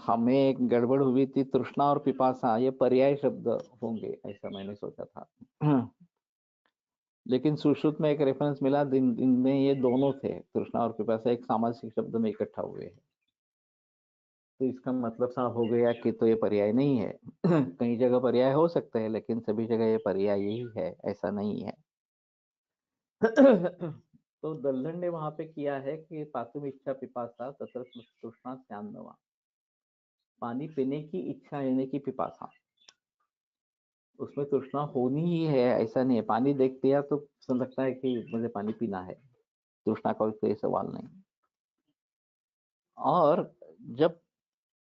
हमें एक गड़बड़ हुई थी, तृष्णा और पिपासा ये पर्याय शब्द होंगे ऐसा मैंने सोचा था लेकिन सुश्रुत में एक रेफरेंस मिला इनमें ये दोनों थे, तृष्णा और पिपासा एक सामासिक शब्द में इकट्ठा हुए हैं। तो इसका मतलब साफ हो गया कि तो ये पर्याय नहीं है कई जगह पर्याय हो सकते हैं लेकिन सभी जगह ये पर्याय ही है ऐसा नहीं है तो दल्लन ने वहां पे किया है कि पातुम इच्छा पिपासा तत्र तृष्णा स्यान्नवा, पानी पीने की इच्छा यानी कि पिपासा, उसमें तृष्णा होनी ही है ऐसा नहीं है। पानी देख दिया तो लगता है कि मुझे पानी पीना है, तृष्णा का कोई सवाल नहीं। और जब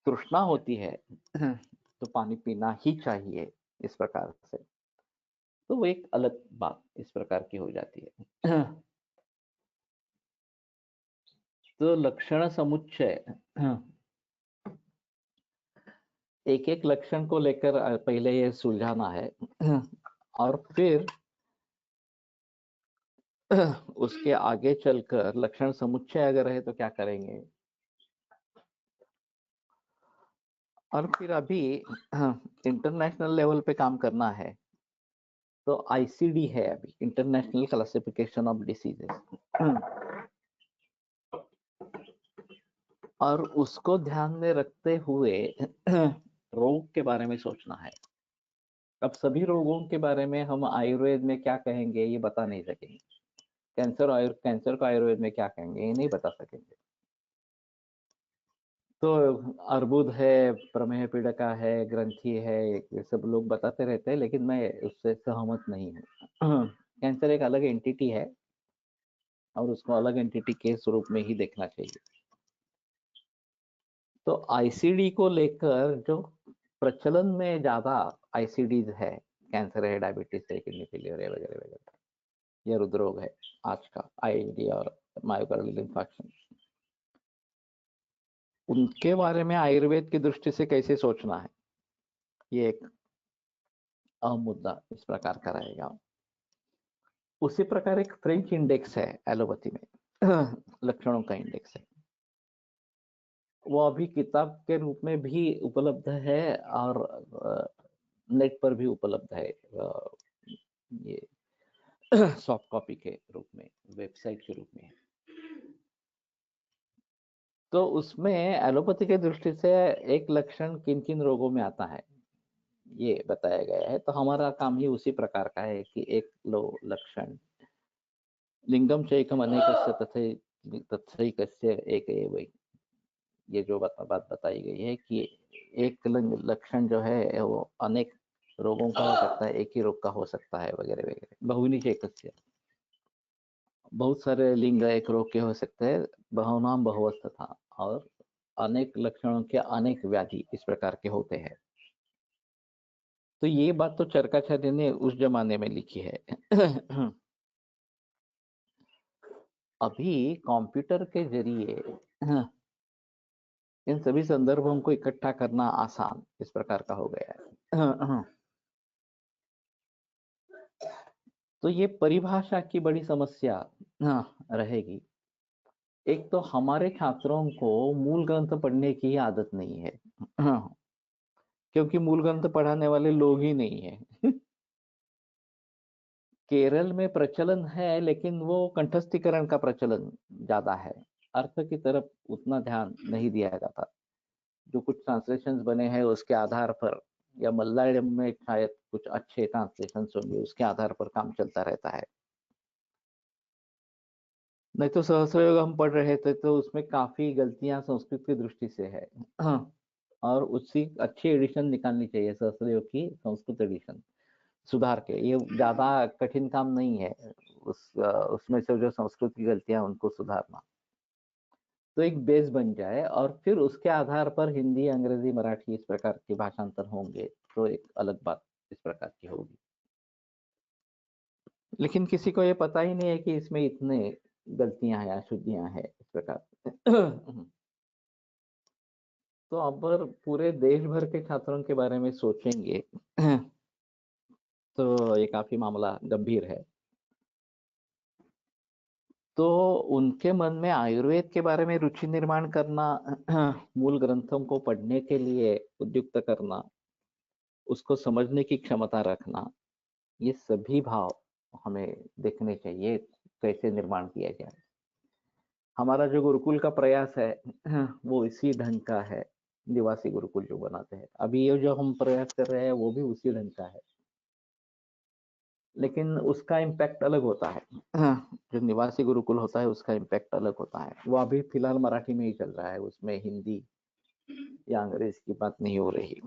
तृष्णा होती है तो पानी पीना ही चाहिए इस प्रकार से, तो वो एक अलग बात इस प्रकार की हो जाती है तो लक्षण समुच्चय, एक एक लक्षण को लेकर पहले ये सुलझाना है और फिर उसके आगे चलकर लक्षण समुच्चय अगर है तो क्या करेंगे। और फिर अभी इंटरनेशनल लेवल पे काम करना है, तो आईसीडी है अभी, इंटरनेशनल क्लासिफिकेशन ऑफ डिसीजेस और उसको ध्यान में रखते हुए रोग के बारे में सोचना है। अब सभी रोगों के बारे में हम आयुर्वेद में क्या कहेंगे ये बता नहीं सकेंगे, कैंसर को आयुर्वेद में क्या कहेंगे ये नहीं बता सकेंगे। तो अर्बुद है, प्रमेह पीड़िका है, ग्रंथि है, ये सब लोग बताते रहते हैं लेकिन मैं उससे सहमत नहीं हूँ कैंसर एक अलग एंटिटी है और उसको अलग एंटिटी के स्वरूप में ही देखना चाहिए। तो आईसीडी को लेकर जो प्रचलन में ज्यादा आईसीडीज है, कैंसर है, डायबिटीज है, किडनी फेलियर है वगैरह वगैरह, या हृदरोग है आज का, आईडी और मायोकार्डियल इंफार्क्शन, उनके बारे में आयुर्वेद की दृष्टि से कैसे सोचना है, ये एक अहम मुद्दा इस प्रकार का रहेगा। उसी प्रकार एक फ्रेंच इंडेक्स है एलोपैथी में लक्षणों का इंडेक्स है, वो अभी किताब के रूप में भी उपलब्ध है और नेट पर भी उपलब्ध है, ये सॉफ्ट कॉपी के रूप में, वेबसाइट के रूप में। तो उसमें एलोपैथी की दृष्टि से एक लक्षण किन किन रोगों में आता है ये बताया गया है। तो हमारा काम ही उसी प्रकार का है कि एक लक्षण लिंगम चैकम अनेकस्य तथैकस्य एक एव, ये जो बात बताई गई है कि एक लक्षण जो है वो अनेक रोगों का हो सकता है, एक ही रोग का हो सकता है वगैरह वगैरह। बहुनी चैकस्य, बहुत सारे लिंग एक रोग के हो सकते हैं, बहुनाम बहुवस्थ था, और अनेक लक्षणों के अनेक व्याधि इस प्रकार के होते हैं। तो ये बात तो चरकाचार्य ने उस जमाने में लिखी है अभी कंप्यूटर के जरिए इन सभी संदर्भों को इकट्ठा करना आसान इस प्रकार का हो गया है तो ये परिभाषा की बड़ी समस्या रहेगी। एक तो हमारे छात्रों को मूल ग्रंथ पढ़ने की आदत नहीं है क्योंकि मूल ग्रंथ पढ़ाने वाले लोग ही नहीं है केरल में प्रचलन है लेकिन वो कंठस्थीकरण का प्रचलन ज्यादा है, अर्थ की तरफ उतना ध्यान नहीं दिया जाता। जो कुछ ट्रांसलेशंस बने हैं उसके आधार पर, या मलयालम में शायद कुछ अच्छे ट्रांसलेशंस होंगे, उसके आधार पर काम चलता रहता है। नहीं तो सहस्त्रयोग हम पढ़ रहे थे तो उसमें काफी गलतियां संस्कृत की दृष्टि से है। और उसकी अच्छी एडिशन निकालनी चाहिए सहस्त्रयोग की, संस्कृत एडिशन सुधार के। ये ज्यादा कठिन काम नहीं है, उसमें से जो संस्कृत की गलतियां उनको सुधारना, तो एक बेस बन जाए और फिर उसके आधार पर हिंदी, अंग्रेजी, मराठी इस प्रकार के भाषांतर होंगे तो एक अलग बात इस प्रकार की होगी। लेकिन किसी को ये पता ही नहीं है कि इसमें इतने गलतियां हैं, अशुद्धियां हैं इस प्रकार से। तो अब पूरे देश भर के छात्रों के बारे में सोचेंगे तो ये काफी मामला गंभीर है। तो उनके मन में आयुर्वेद के बारे में रुचि निर्माण करना, मूल ग्रंथों को पढ़ने के लिए उद्युक्त करना, उसको समझने की क्षमता रखना, ये सभी भाव हमें देखने चाहिए कैसे निर्माण किया जाए। हमारा जो गुरुकुल का प्रयास है वो इसी ढंग का है, निवासी गुरुकुल जो बनाते हैं अभी, ये जो हम प्रयास कर रहे हैं वो भी उसी ढंग का है, लेकिन उसका इम्पैक्ट अलग होता है। जो निवासी गुरुकुल होता है उसका इम्पैक्ट अलग होता है। वो अभी फिलहाल मराठी में ही चल रहा है, उसमें हिंदी या अंग्रेजी की बात नहीं हो रही।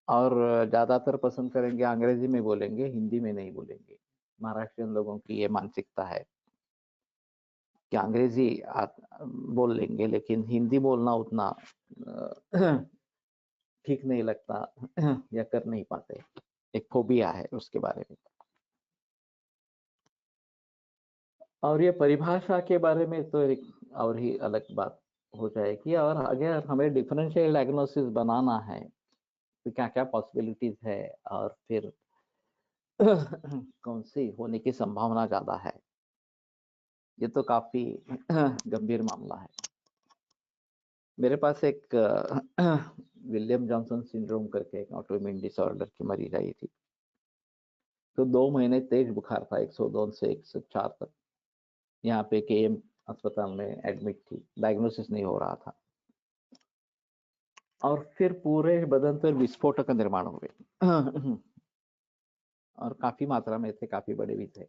और ज्यादातर पसंद करेंगे अंग्रेजी में बोलेंगे, हिंदी में नहीं बोलेंगे। महाराष्ट्रियन लोगों की ये मानसिकता है कि अंग्रेजी बोल लेंगे लेकिन हिंदी बोलना उतना ठीक नहीं लगता या कर नहीं पाते, एक फोबिया है उसके बारे में। और ये परिभाषा के बारे में तो एक और ही अलग बात हो जाएगी। और अगर हमें डिफरेंशियल डायग्नोसिस बनाना है तो क्या क्या पॉसिबिलिटीज है, और फिर कौन सी होने की संभावना ज्यादा है, ये तो काफी गंभीर मामला है। मेरे पास एक विलियम जॉनसन सिंड्रोम करके एक ऑटोइम्यून डिसऑर्डर की मरीज आई थी। तो 2 महीने तेज बुखार था, 102 से 104 तक। यहाँ पे केएम अस्पताल में एडमिट थी, डायग्नोसिस नहीं हो रहा था। और फिर पूरे बदन पर विस्फोटक का निर्माण हो गए और काफी मात्रा में थे, काफी बड़े भी थे।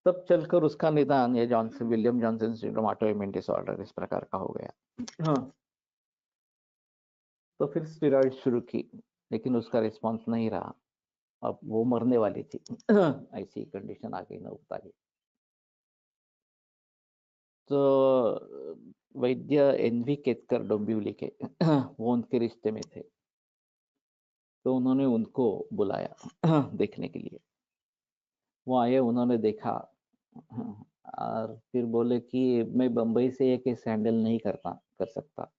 तब चलकर उसका निदान ये Johnson, William Johnson syndrome autoimmune disorder इस प्रकार का हो गया। तो फिर स्टेरॉइड शुरू की, लेकिन उसका रिस्पांस नहीं रहा। अब वो मरने वाली थी। ऐसी कंडीशन आ गई, नौबत आ गई। तो वैद्य एनवी केतकर डोंबिवली के वो उनके रिश्ते में थे, तो उन्होंने उनको बुलाया देखने के लिए। वो आए, उन्होंने देखा और फिर बोले कि मैं बंबई से ये केस हैंडल नहीं कर सकता,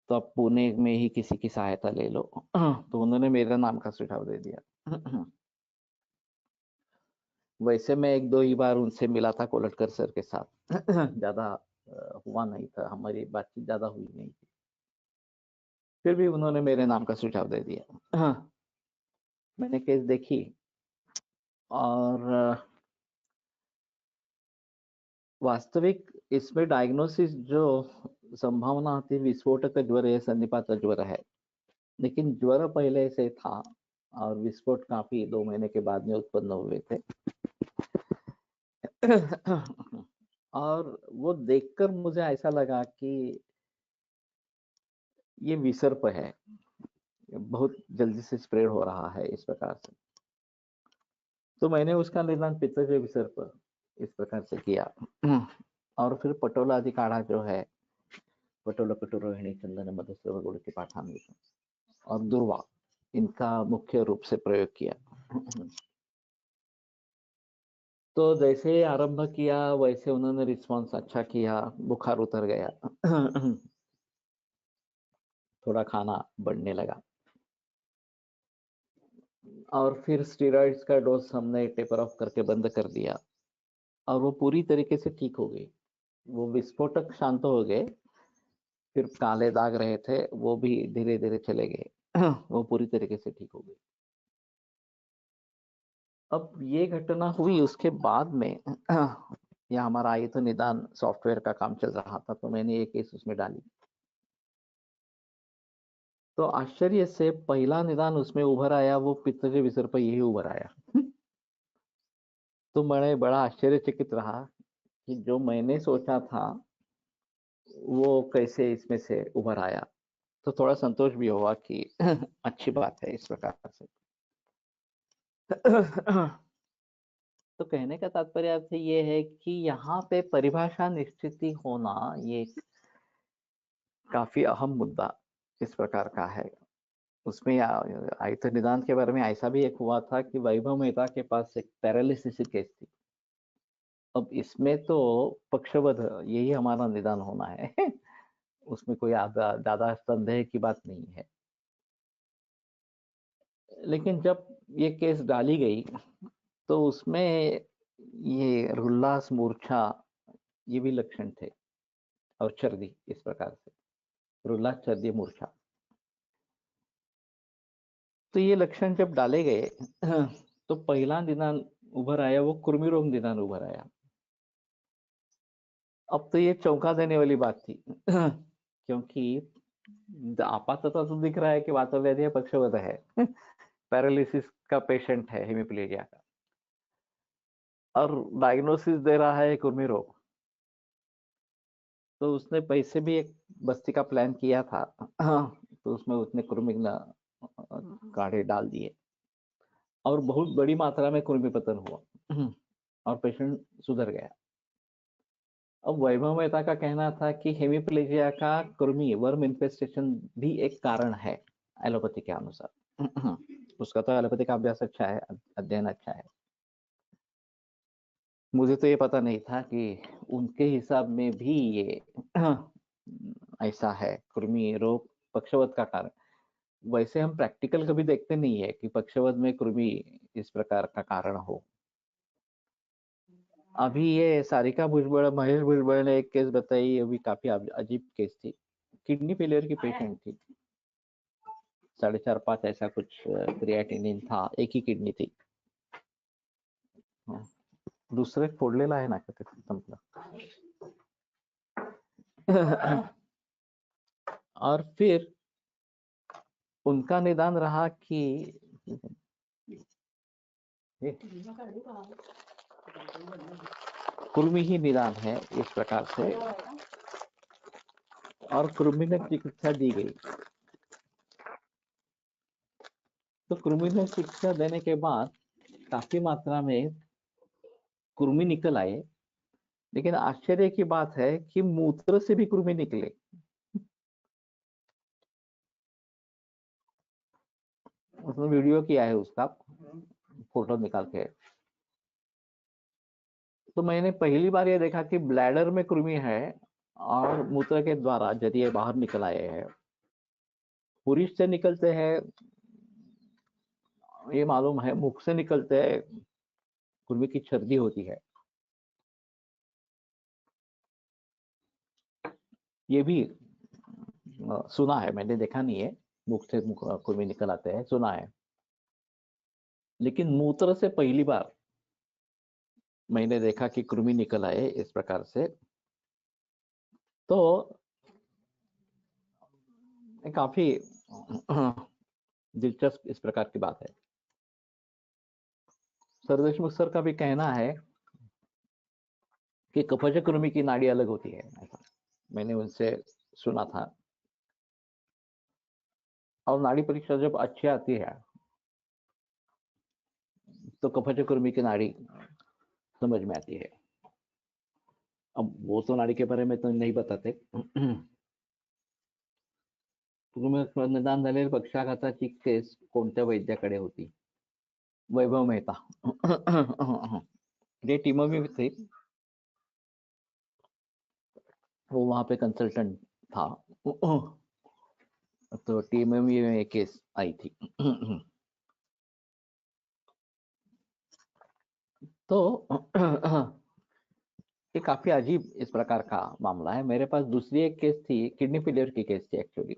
तो आप पुणे में ही किसी की सहायता ले लो। तो उन्होंने मेरे नाम का सुझाव दे दिया। वैसे मैं एक दो ही बार उनसे मिला था कोलटकर सर के साथ। ज्यादा हुआ नहीं था, हमारी बातचीत ज्यादा हुई नहीं थी। फिर भी उन्होंने मेरे नाम का सुझाव दे दिया। मैंने केस देखी और वास्तविक इसमें डायग्नोसिस जो संभावना होती, विस्फोटक ज्वर या संधिपात ज्वर है, लेकिन ज्वर पहले से था और विस्फोट काफी 2 महीने के बाद में उत्पन्न हुए थे। और वो देखकर मुझे ऐसा लगा कि ये विसर्प है, बहुत जल्दी से स्प्रेड हो रहा है इस प्रकार से। तो मैंने उसका निदान पित्तजय विसर्प इस प्रकार से किया। और फिर पटोलादि काढ़ा जो है, पटोला कटुरोहिणी चंदन मधुस्रव गुड़ के पाठामृत और दुर्वा, इनका मुख्य रूप से प्रयोग किया। तो जैसे आरंभ किया वैसे उन्होंने रिस्पांस अच्छा किया, बुखार उतर गया। थोड़ा खाना बढ़ने लगा और फिर स्टेरॉइड्स का डोज हमने टेपर ऑफ करके बंद कर दिया और वो पूरी तरीके से ठीक हो गई। वो विस्फोटक शांत हो गए, फिर काले दाग रहे थे वो भी धीरे धीरे चले गए। वो पूरी तरीके से ठीक हो गई। अब ये घटना हुई, उसके बाद में या हमारा आयत निदान सॉफ्टवेयर का काम चल रहा था, तो मैंने एक केस उसमें डाली। तो आश्चर्य से पहला निदान उसमें उभर आया, वो पित्त विसर पर यही उभर आया। तो मैं बड़ा आश्चर्यचकित रहा कि जो मैंने सोचा था वो कैसे इसमें से उभर आया। तो थोड़ा संतोष भी हुआ कि अच्छी बात है इस प्रकार से। तो कहने का तात्पर्य अर्थ ये है कि यहाँ पे परिभाषा निश्चित होना ये काफी अहम मुद्दा इस प्रकार का है। उसमें आयत निदान के बारे में ऐसा भी एक हुआ था कि वैभव मेहता के पास एक पैरालिसिस केस थी। अब इसमें तो पक्षवध यही हमारा निदान होना है। उसमें कोई ज्यादा संदेह की बात नहीं है। लेकिन जब ये केस डाली गई तो उसमें ये उल्लास, मूर्छा, ये भी लक्षण थे, और चर्दी, इस प्रकार से उल्लास, चर्दी, मूर्छा। तो ये लक्षण जब डाले गए तो पहला निदान उभर आया, वो कुर्मी रोग निदान उभर आया। अब तो ये चौंका देने वाली बात थी क्योंकि आपाततः तो दिख रहा है कि वातव्याधि पक्षवध है, पैरालिसिस का पेशेंट है, हेमिप्लेजिया का, और डायग्नोसिस दे रहा है कुर्मी रोग। तो उसने पैसे भी एक बस्ती का प्लान किया था तो उसमें उसने कुर्मी काढ़े डाल दिए और बहुत बड़ी मात्रा में कुर्मी पतन हुआ और पेशेंट सुधर गया। अब वैभव मेहता का कहना था कि हेमिप्लेजिया का कुर्मी वर्म इन्फेस्टेशन भी एक कारण है एलोपैथी के अनुसार। उसका तो एलोपैथी का अभ्यास अच्छा है, अध्ययन अच्छा है। मुझे तो ये पता नहीं था कि उनके हिसाब में भी ये ऐसा है, कुर्मी रोग पक्षवत का कारण। वैसे हम प्रैक्टिकल कभी देखते नहीं है कि पक्षवत में कुर्मी इस प्रकार का कारण हो। अभी ये सारिका भुजबल, महेश भुजबल ने एक केस बताई, ये भी काफी अजीब केस थी। किडनी फेलियर की पेशेंट थी, 4.5 ऐसा कुछ क्रिएटिनिन था, एक ही किडनी थी। दुसरे फोडलेला आहे ना का ते संपलं। और फिर उनका निदान रहा कि कुर्मी ही निदान है इस प्रकार से, और कुर्मी में चिकित्सा दी गई। तो कुर्मी में चिकित्सा देने के बाद काफी मात्रा में कुर्मी निकल आए, लेकिन आश्चर्य की बात है कि मूत्र से भी कुर्मी निकले। उसने वीडियो किया है उसका, फोटो निकाल के। तो मैंने पहली बार ये देखा कि ब्लैडर में कुर्मी है और मूत्र के द्वारा जरिए बाहर निकल आए हैं। पुरुष से निकलते हैं ये मालूम है, मुख से निकलते हैं, कुर्मी की छर्दी होती है, ये भी सुना है, मैंने देखा नहीं है। मुख से कुर्मी निकल आते हैं, सुना है। लेकिन मूत्र से पहली बार मैंने देखा कि कुर्मी निकल आए इस प्रकार से। तो काफी दिलचस्प इस प्रकार की बात है। सर देशमुख सर का भी कहना है कि कफज कुर्मी की नाड़ी अलग होती है, ऐसा मैंने उनसे सुना था। और नाड़ी परीक्षा जब अच्छी आती है तो कफज कुर्मी की नाड़ी समझ में आती है। अब वो तो नाड़ी के बारे में तो नहीं बताते। निदान झालेल्या पक्षाघाताची केस कोणत्या वैद्याकडे होती? वैभव मेहता। ये टीम में थे, वो वहां पे कंसल्टेंट था। तो टीम में ये केस आई थी। तो ये काफी अजीब इस प्रकार का मामला है। मेरे पास दूसरी एक केस थी, किडनी फेलियर की केस थी एक्चुअली।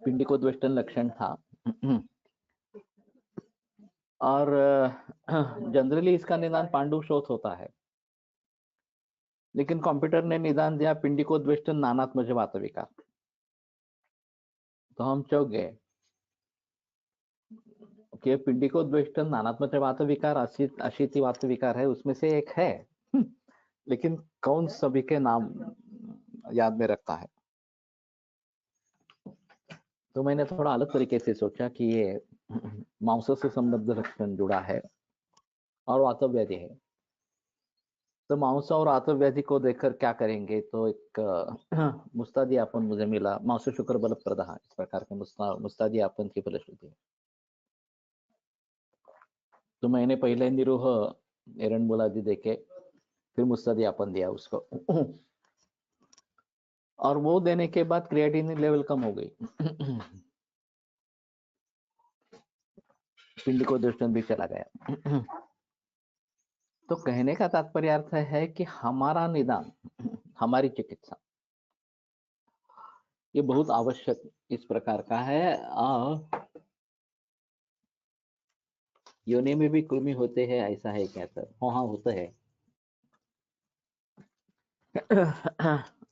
पिंडी को द्वेष्टन लक्षण था और जनरली इसका निदान पांडु शोथ होता है, लेकिन कंप्यूटर ने निदान दिया पिंडिकोद्वेष्ट नानात्मज वातविकार। तो हम चौंक गए कि पिंडिकोद्वेष्ट नानात्मज वातविकार अशीति वातविकार है, उसमें से एक है। लेकिन कौन सभी के नाम याद में रखता है? तो मैंने थोड़ा अलग तरीके से सोचा कि ये मांस से संबद्ध लक्षण जुड़ा है और वातव्याधि है। तो मांस और वातव्याधि को देखकर क्या करेंगे, तो एक मुस्तादियापन मुझे मिला, मांस शुक्र बल प्रदा, इस प्रकार के मुस्तादियापन की फलश्रुति है। तो मैंने पहले निरूह एरंडमुलादि देखे, फिर मुस्तादियापन दिया उसको, और वो देने के बाद क्रिएटिनिन लेवल कम हो गई। पिंड को दृष्टन भी चला गया। तो कहने का तात्पर्य अर्थ है कि हमारा निदान, हमारी चिकित्सा, ये बहुत आवश्यक इस प्रकार का है। और योनि में भी कृमि होते हैं, ऐसा है क्या सर? हाँ होता है।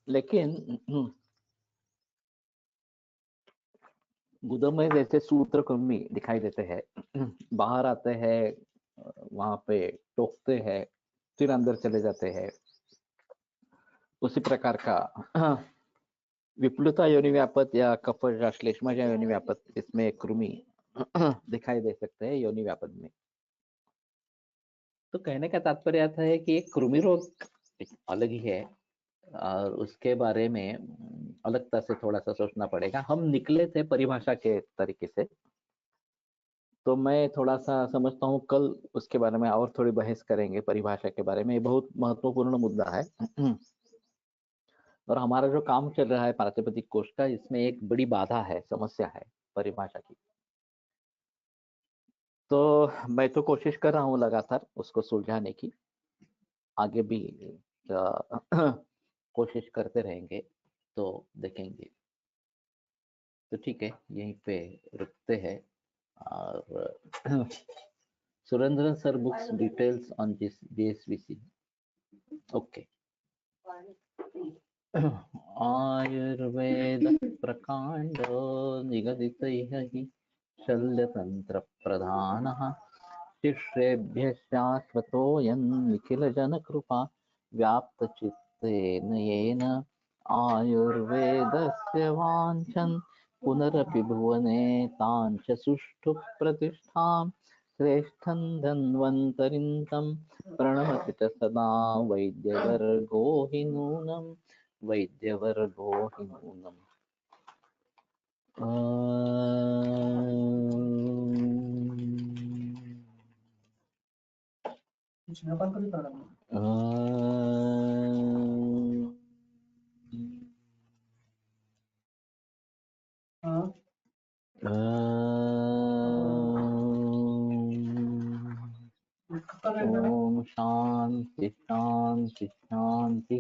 लेकिन गुदम में जैसे सूत्र कृमि दिखाई देते हैं, बाहर आते हैं, वहां पे टोकते हैं, फिर अंदर चले जाते हैं, उसी प्रकार का विपुलता योनि व्यापक या कफ या श्लेष्मा या योनि व्यापक, इसमें कृमि दिखाई दे सकते हैं योनि व्यापक में। तो कहने का तात्पर्य आता है कि एक कृमि रोग अलग ही है, और उसके बारे में अलगता से थोड़ा सा सोचना पड़ेगा। हम निकले थे परिभाषा के तरीके से, तो मैं थोड़ा सा समझता हूँ कल उसके बारे में और थोड़ी बहस करेंगे परिभाषा के बारे में। ये बहुत महत्वपूर्ण मुद्दा है। और हमारा जो काम चल रहा है प्रातिपदिक कोश का, इसमें एक बड़ी बाधा है, समस्या है परिभाषा की। तो मैं तो कोशिश कर रहा हूँ लगातार उसको सुलझाने की, आगे भी कोशिश करते रहेंगे, तो देखेंगे। तो ठीक है, यहीं पे रुकते हैं। और Surendra sir books details on GSVC. Okay. आयुर्वेद प्रकांड निगदित हि शल्यतंत्र प्रधानः शिष्येभ्यः शाश्वतोऽयं निखिल जनकृपा व्याप्त चित्तेन येन आयुर्वेदस्य वाञ्छन् पुनरपि भुवने ताञ्च सुष्ठु प्रतिष्ठां श्रेष्ठं धन्वन्तरिं तं प्रणमति च सदा वैद्यवर्गो हि नूनं वैद्यवर्गो हि नूनम्। ओम शांति शांति शांति।